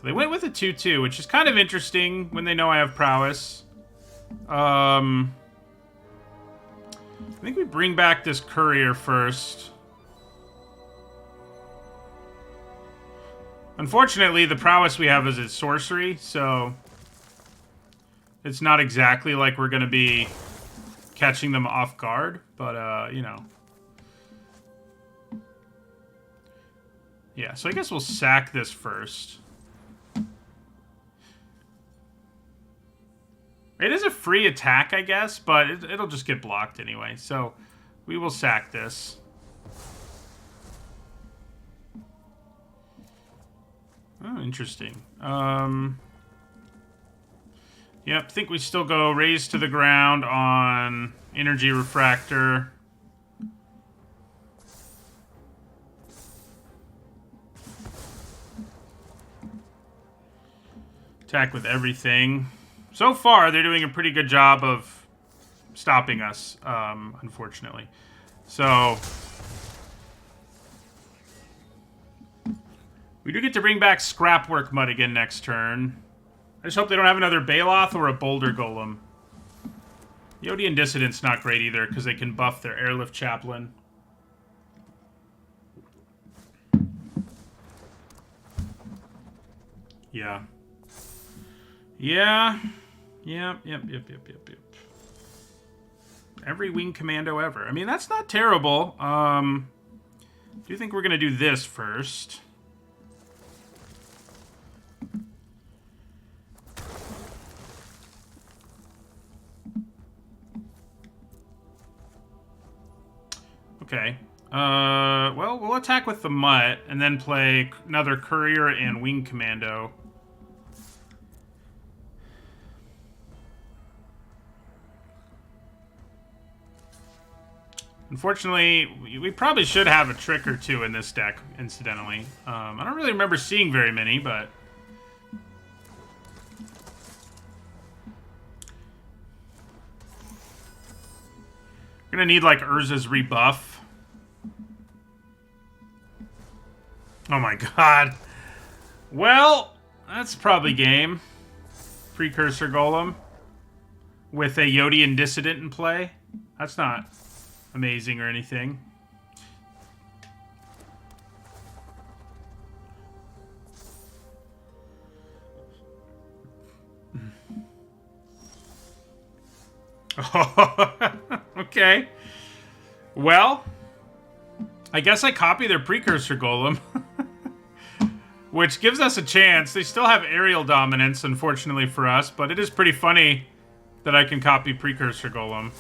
they went with a 2/2, which is kind of interesting when they know I have prowess. I think we bring back this courier first. Unfortunately, the prowess we have is its sorcery, so it's not exactly like we're going to be catching them off guard, but, you know. Yeah, so I guess we'll sack this first. It is a free attack, I guess, but it'll just get blocked anyway, so we will sack this. Oh, interesting. Yep, think we still go raise to the ground on energy refractor. Attack with everything. So far, they're doing a pretty good job of stopping us, unfortunately. So we do get to bring back Scrapwork Mud again next turn. I just hope they don't have another Baloth or a Boulder Golem. Yodian Dissident's not great either, because they can buff their Airlift Chaplain. Yeah. Yeah. Yep. Every Wing Commando ever. I mean, that's not terrible. Do you think we're going to do this first? Okay. Well, we'll attack with the Mutt, and then play another Courier and Wing Commando. Unfortunately, we probably should have a trick or two in this deck, incidentally. I don't really remember seeing very many, but... We're gonna need, like, Urza's rebuff. Oh my god. Well, that's probably game. Precursor Golem. With a Yodian Dissident in play. That's not amazing or anything. Okay. Well, I guess I copy their Precursor Golem. Which gives us a chance. They still have aerial dominance, unfortunately for us, but it is pretty funny that I can copy Precursor Golem.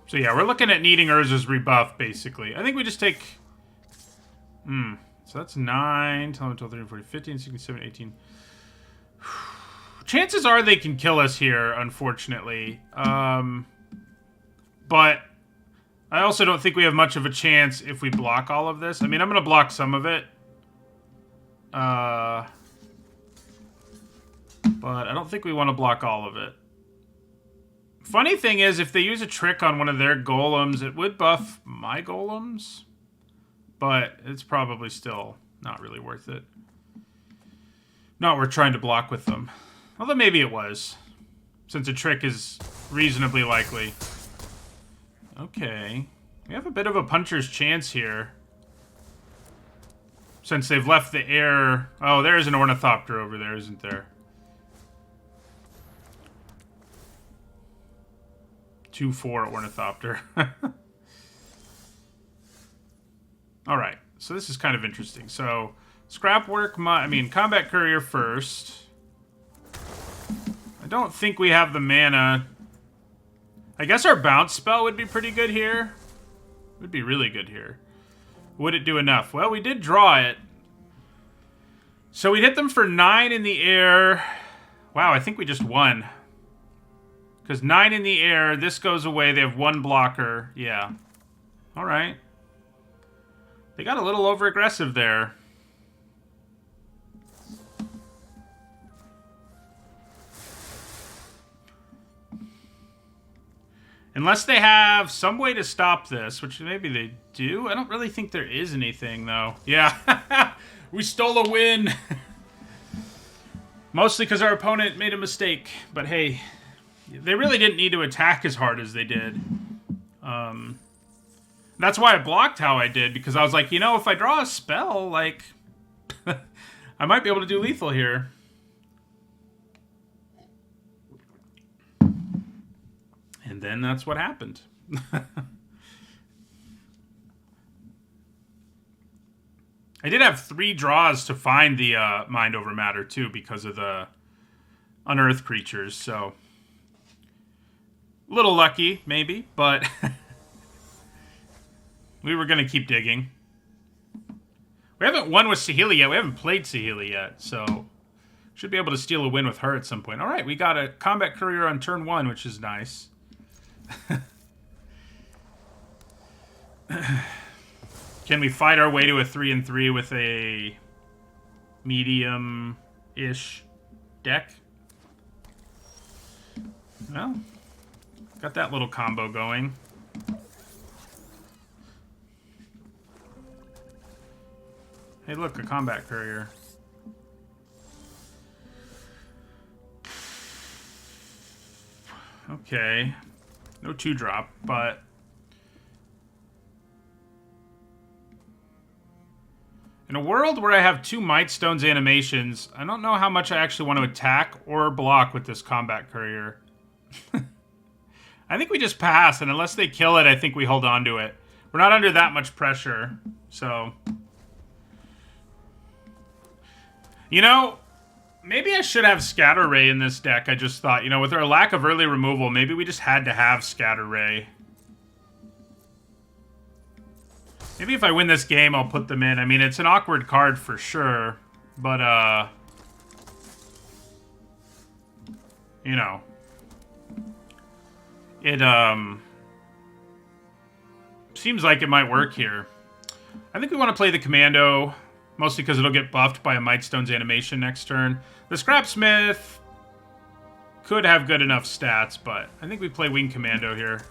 So yeah, we're looking at needing Urza's rebuff, basically. I think we just take... So that's 9, 10, 11, 12, 13, 14, 15, 16, 17, 18. Chances are they can kill us here, unfortunately. But I also don't think we have much of a chance if we block all of this. I mean, I'm going to block some of it. But I don't think we want to block all of it. Funny thing is, if they use a trick on one of their golems, it would buff my golems. But it's probably still not really worth it. Not worth trying to block with them. Although maybe it was. Since a trick is reasonably likely. Okay. We have a bit of a puncher's chance here. Since they've left the air... Oh, there's an Ornithopter over there, isn't there? 2/4 Ornithopter. Alright, so this is kind of interesting. So, Scrapwork, Combat Courier first. I don't think we have the mana. I guess our bounce spell would be pretty good here. Would be really good here. Would it do enough? Well, we did draw it. So we hit them for 9 in the air. Wow, I think we just won. Because 9 in the air, this goes away. They have 1 blocker. Yeah. Alright. They got a little over-aggressive there. Unless they have some way to stop this, which maybe they do. I don't really think there is anything, though. Yeah, we stole a win. Mostly because our opponent made a mistake. But hey, they really didn't need to attack as hard as they did. That's why I blocked how I did, because I was like, you know, if I draw a spell, like, I might be able to do lethal here. And then that's what happened. I did have 3 draws to find the Mind Over Matter, too, because of the unearthed creatures, so... A little lucky, maybe, but... we were going to keep digging. We haven't won with Saheeli yet. We haven't played Saheeli yet, so... Should be able to steal a win with her at some point. Alright, we got a Combat Courier on turn 1, which is nice. Can we fight our way to a 3-3 with a medium-ish deck? Well, got that little combo going. Hey, look, a Combat Courier. Okay. No 2-drop, but... In a world where I have 2 Might Stones animations, I don't know how much I actually want to attack or block with this Combat Courier. I think we just pass, and unless they kill it, I think we hold on to it. We're not under that much pressure, so... You know, maybe I should have Scatter Ray in this deck, I just thought. You know, with our lack of early removal, maybe we just had to have Scatter Ray. Maybe if I win this game, I'll put them in. I mean, it's an awkward card for sure, but, you know, it, seems like it might work here. I think we want to play the Commando, mostly because it'll get buffed by a Might Stones animation next turn. The Scrapsmith could have good enough stats, but I think we play Wing Commando here.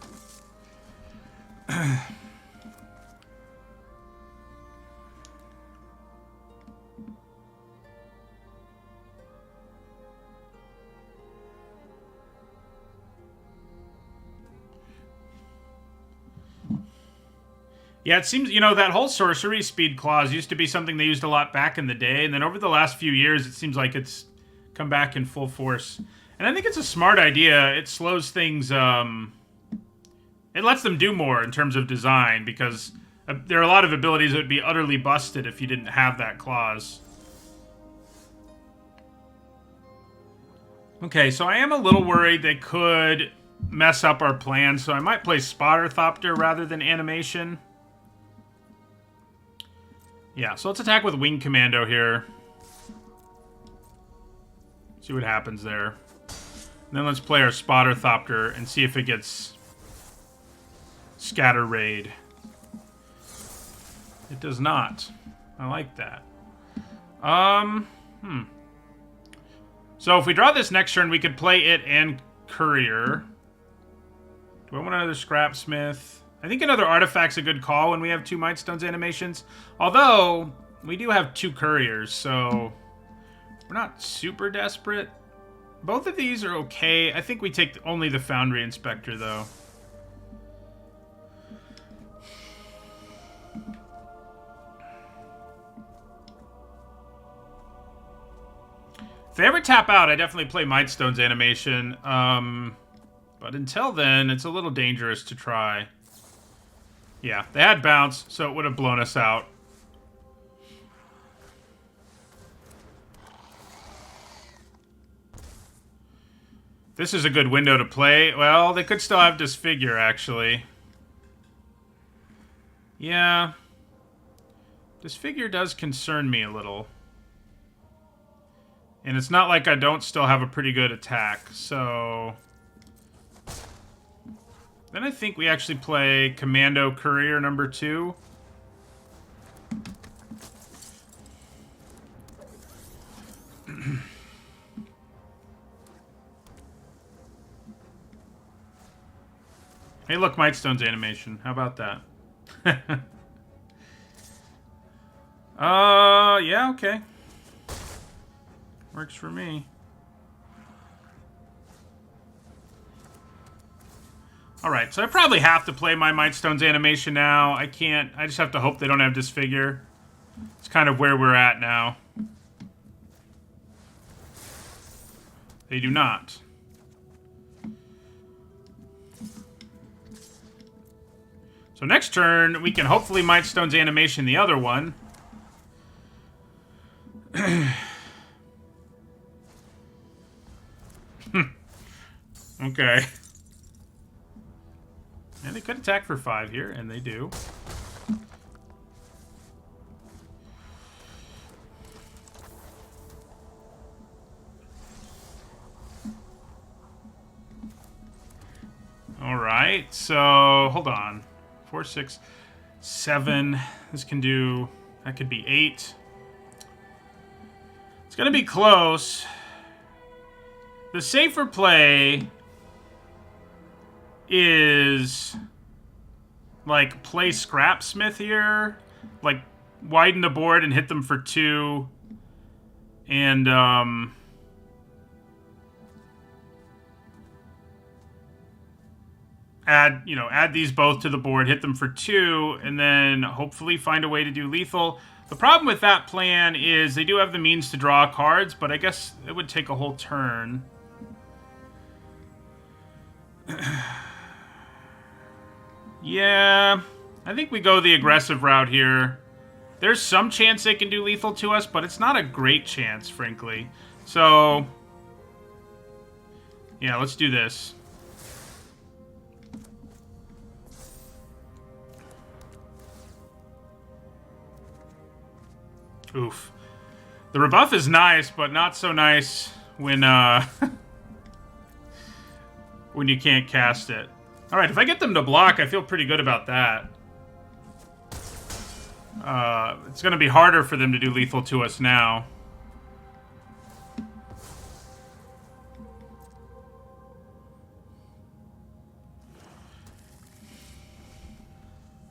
Yeah, it seems, you know, that whole sorcery speed clause used to be something they used a lot back in the day, and then over the last few years, it seems like it's come back in full force. And I think it's a smart idea. It slows things, it lets them do more in terms of design, because there are a lot of abilities that would be utterly busted if you didn't have that clause. Okay, so I am a little worried they could mess up our plan, so I might play Spotter Thopter rather than Animation. Yeah, so let's attack with Wing Commando here. See what happens there. And then let's play our Spotter Thopter and see if it gets Scatter Raid. It does not. I like that. So if we draw this next turn, we could play it and Courier. Do I want another Scrapsmith? I think another Artifact's a good call when we have 2 Might Stones animations. Although, we do have 2 Couriers, so we're not super desperate. Both of these are okay. I think we take only the Foundry Inspector, though. If they ever tap out, I definitely play Might Stones animation. But until then, it's a little dangerous to try. Yeah, they had bounce, so it would have blown us out. This is a good window to play. Well, they could still have Disfigure, actually. Yeah. Disfigure does concern me a little. And it's not like I don't still have a pretty good attack, so... Then I think we actually play Commando Courier number 2. Hey, look, Mightstone's animation. How about that? Yeah, okay. Works for me. Alright, so I probably have to play my Mightstone's animation now. I can't. I just have to hope they don't have Disfigure. It's kind of where we're at now. They do not. So next turn, we can hopefully Mightstone's animation the other one. Okay. And they could attack for 5 here, and they do. Alright, so hold on. 4, 6, 7. This can do... That could be 8. It's gonna be close. The safer play is like play Scrapsmith here, like widen the board and hit them for 2, and add these both to the board, hit them for 2, and then hopefully find a way to do lethal. The problem with that plan is they do have the means to draw cards, but I guess it would take a whole turn. Yeah, I think we go the aggressive route here. There's some chance they can do lethal to us, but it's not a great chance, frankly. So, yeah, let's do this. Oof. The rebuff is nice, but not so nice when, when you can't cast it. Alright, if I get them to block, I feel pretty good about that. It's going to be harder for them to do lethal to us now.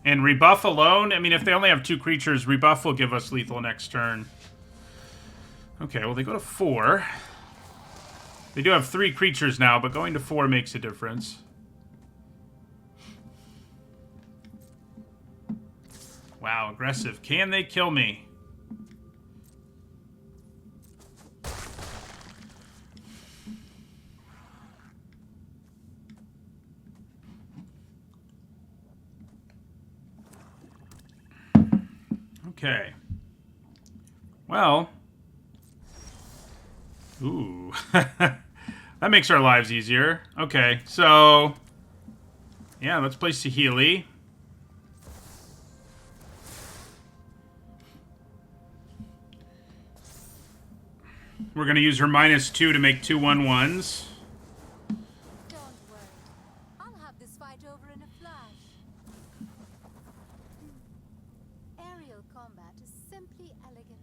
And rebuff alone, I mean, if they only have 2 creatures, rebuff will give us lethal next turn. Okay, well, they go to 4. They do have 3 creatures now, but going to 4 makes a difference. Wow, aggressive. Can they kill me? Okay. Well. Ooh. That makes our lives easier. Okay, so... Yeah, let's play Saheeli. We're going to use her -2 to make 2 1/1s. Don't worry. I'll have this fight over in a flash. Aerial combat is simply elegant.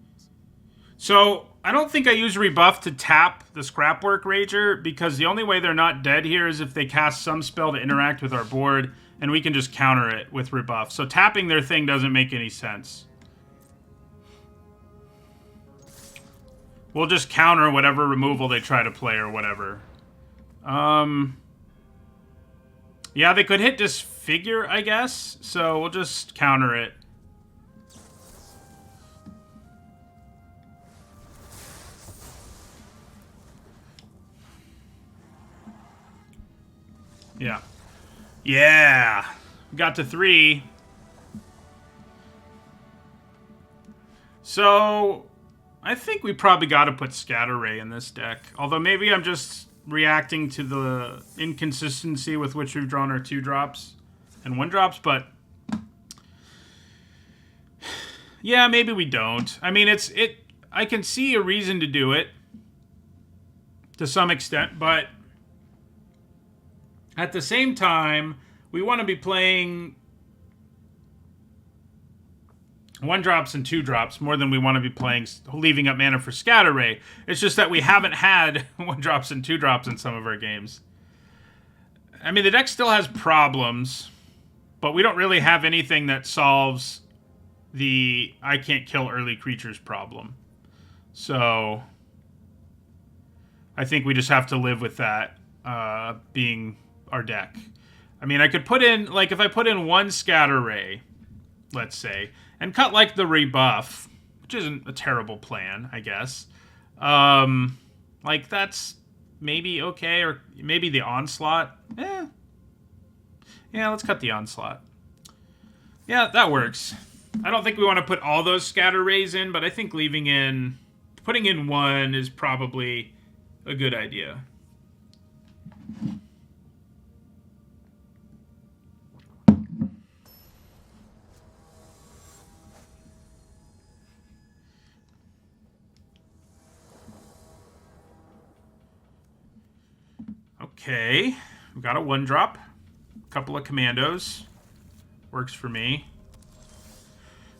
So, I don't think I use rebuff to tap the Scrapwork Rager, because the only way they're not dead here is if they cast some spell to interact with our board, and we can just counter it with rebuff. So tapping their thing doesn't make any sense. We'll just counter whatever removal they try to play or whatever. Yeah, they could hit Disfigure, I guess. So we'll just counter it. Yeah. Yeah! Got to 3. So... I think we probably got to put Scatter Ray in this deck. Although maybe I'm just reacting to the inconsistency with which we've drawn our 2-drops and 1-drops, but... Yeah, maybe we don't. I mean, I can see a reason to do it to some extent, but at the same time, we want to be playing 1-drops and 2-drops more than we want to be playing leaving up mana for Scatter Ray. It's just that we haven't had 1-drops and 2-drops in some of our games. I mean, the deck still has problems, but we don't really have anything that solves the I can't kill early creatures problem. So I think we just have to live with that being our deck. I mean, I could put in, like, if I put in one Scatter Ray, let's say, and cut, like, the rebuff, which isn't a terrible plan, I guess. Like, that's maybe okay, or maybe the Onslaught. Yeah, let's cut the Onslaught. Yeah, that works. I don't think we want to put all those Scatter Rays in, but I think putting in one is probably a good idea. Okay, we've got a 1-drop. A couple of commandos. Works for me.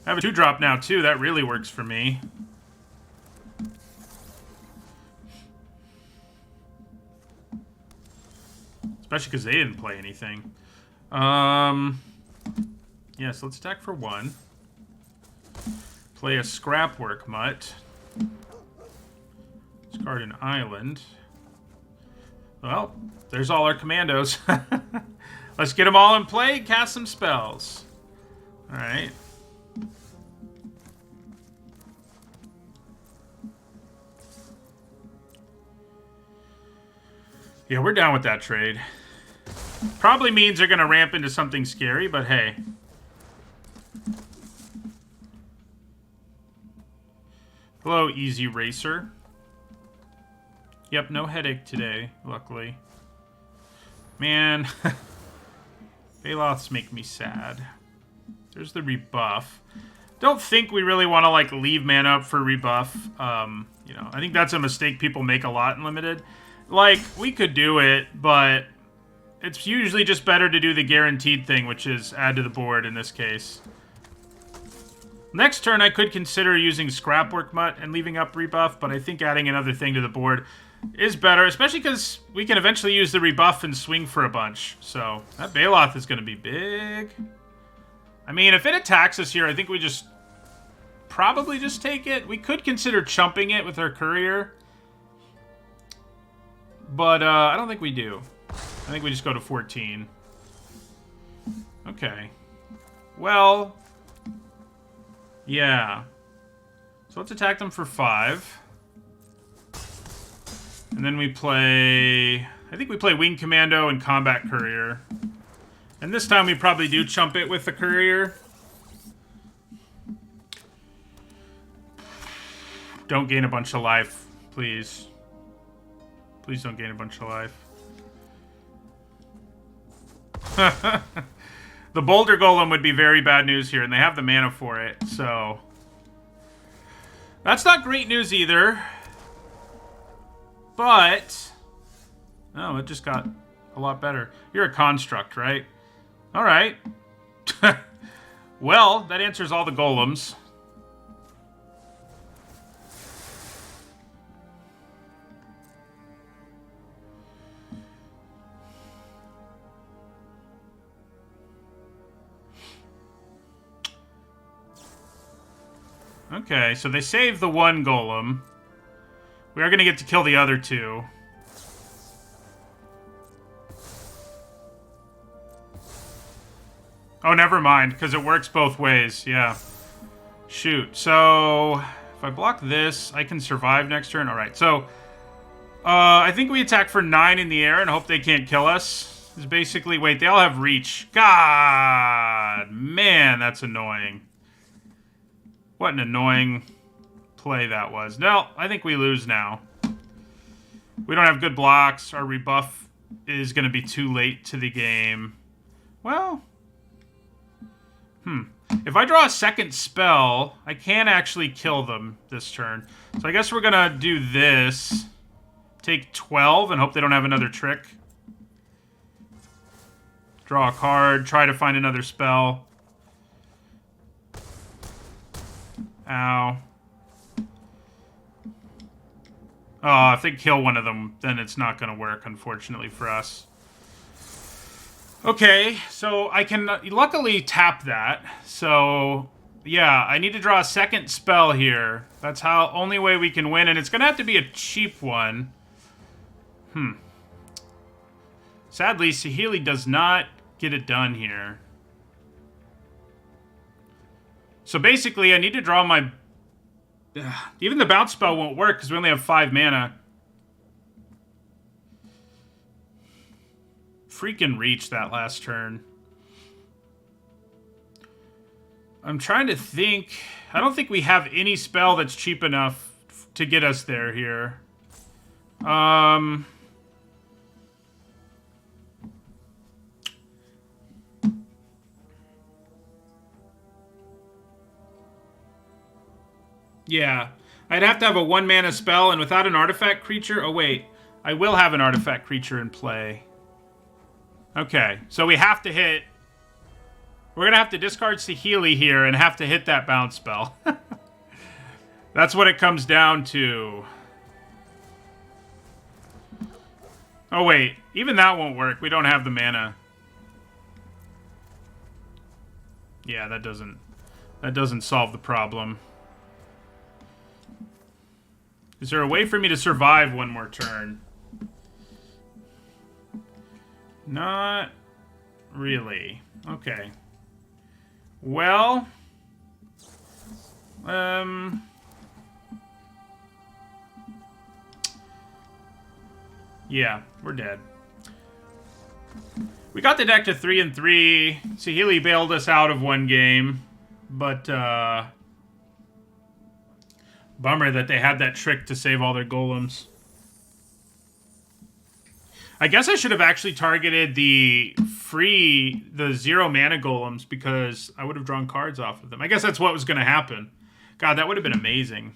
I have a 2-drop now, too. That really works for me. Especially because they didn't play anything. Yeah, so let's attack for 1. Play a Scrapwork Mutt. Discard an island. Well, there's all our commandos. Let's get them all in play, cast some spells. Alright. Yeah, we're down with that trade. Probably means they're going to ramp into something scary, but hey. Hello, Easy Racer. Yep, no headache today, luckily. Man, Baloths make me sad. There's the rebuff. Don't think we really want to, like, leave mana up for rebuff. You know, I think that's a mistake people make a lot in Limited. Like, we could do it, but it's usually just better to do the guaranteed thing, which is add to the board in this case. Next turn, I could consider using Scrapwork Mutt and leaving up rebuff, but I think adding another thing to the board is better, especially because we can eventually use the rebuff and swing for a bunch. So that Baloth is going to be big. I mean, if it attacks us here, I think we just probably just take it. We could consider chumping it with our courier, but I don't think we do. I think we just go to 14. Okay. Well, yeah. So let's attack them for 5. And then we play... I think we play Wing Commando and Combat Courier. And this time we probably do chump it with the Courier. Don't gain a bunch of life, please. Please don't gain a bunch of life. The Boulder Golem would be very bad news here, and they have the mana for it, so... That's not great news either. But... Oh, it just got a lot better. You're a construct, right? Alright. Well, that answers all the golems. Okay, so they saved the one golem. We are going to get to kill the other 2. Oh, never mind, because it works both ways. Yeah. Shoot. So, if I block this, I can survive next turn. All right, so I think we attack for 9 in the air and hope they can't kill us. Is basically... Wait, they all have reach. God! Man, that's annoying. What an annoying play that was. No, I think we lose now. We don't have good blocks. Our rebuff is going to be too late to the game. Well... If I draw a second spell, I can actually kill them this turn. So I guess we're going to do this. Take 12 and hope they don't have another trick. Draw a card. Try to find another spell. Ow. Oh, if they kill one of them, then it's not going to work, unfortunately, for us. Okay, so I can luckily tap that. So, yeah, I need to draw a second spell here. That's how only way we can win, and it's going to have to be a cheap one. Sadly, Saheeli does not get it done here. So basically, I need to draw my... Even the bounce spell won't work because we only have 5 mana. Freaking reach that last turn. I'm trying to think. I don't think we have any spell that's cheap enough to get us there here. Yeah. I'd have to have a 1-mana spell, and without an artifact creature... Oh, wait. I will have an artifact creature in play. Okay. So we have to hit... We're going to have to discard Saheeli here and have to hit that bounce spell. That's what it comes down to. Oh, wait. Even that won't work. We don't have the mana. Yeah, that doesn't solve the problem. Is there a way for me to survive one more turn? Not really. Okay. Well, yeah, we're dead. We got the deck to 3-3. Saheeli bailed us out of one game, but bummer that they had that trick to save all their golems. I guess I should have actually targeted the 0 mana golems because I would have drawn cards off of them. I guess that's what was going to happen. God, that would have been amazing.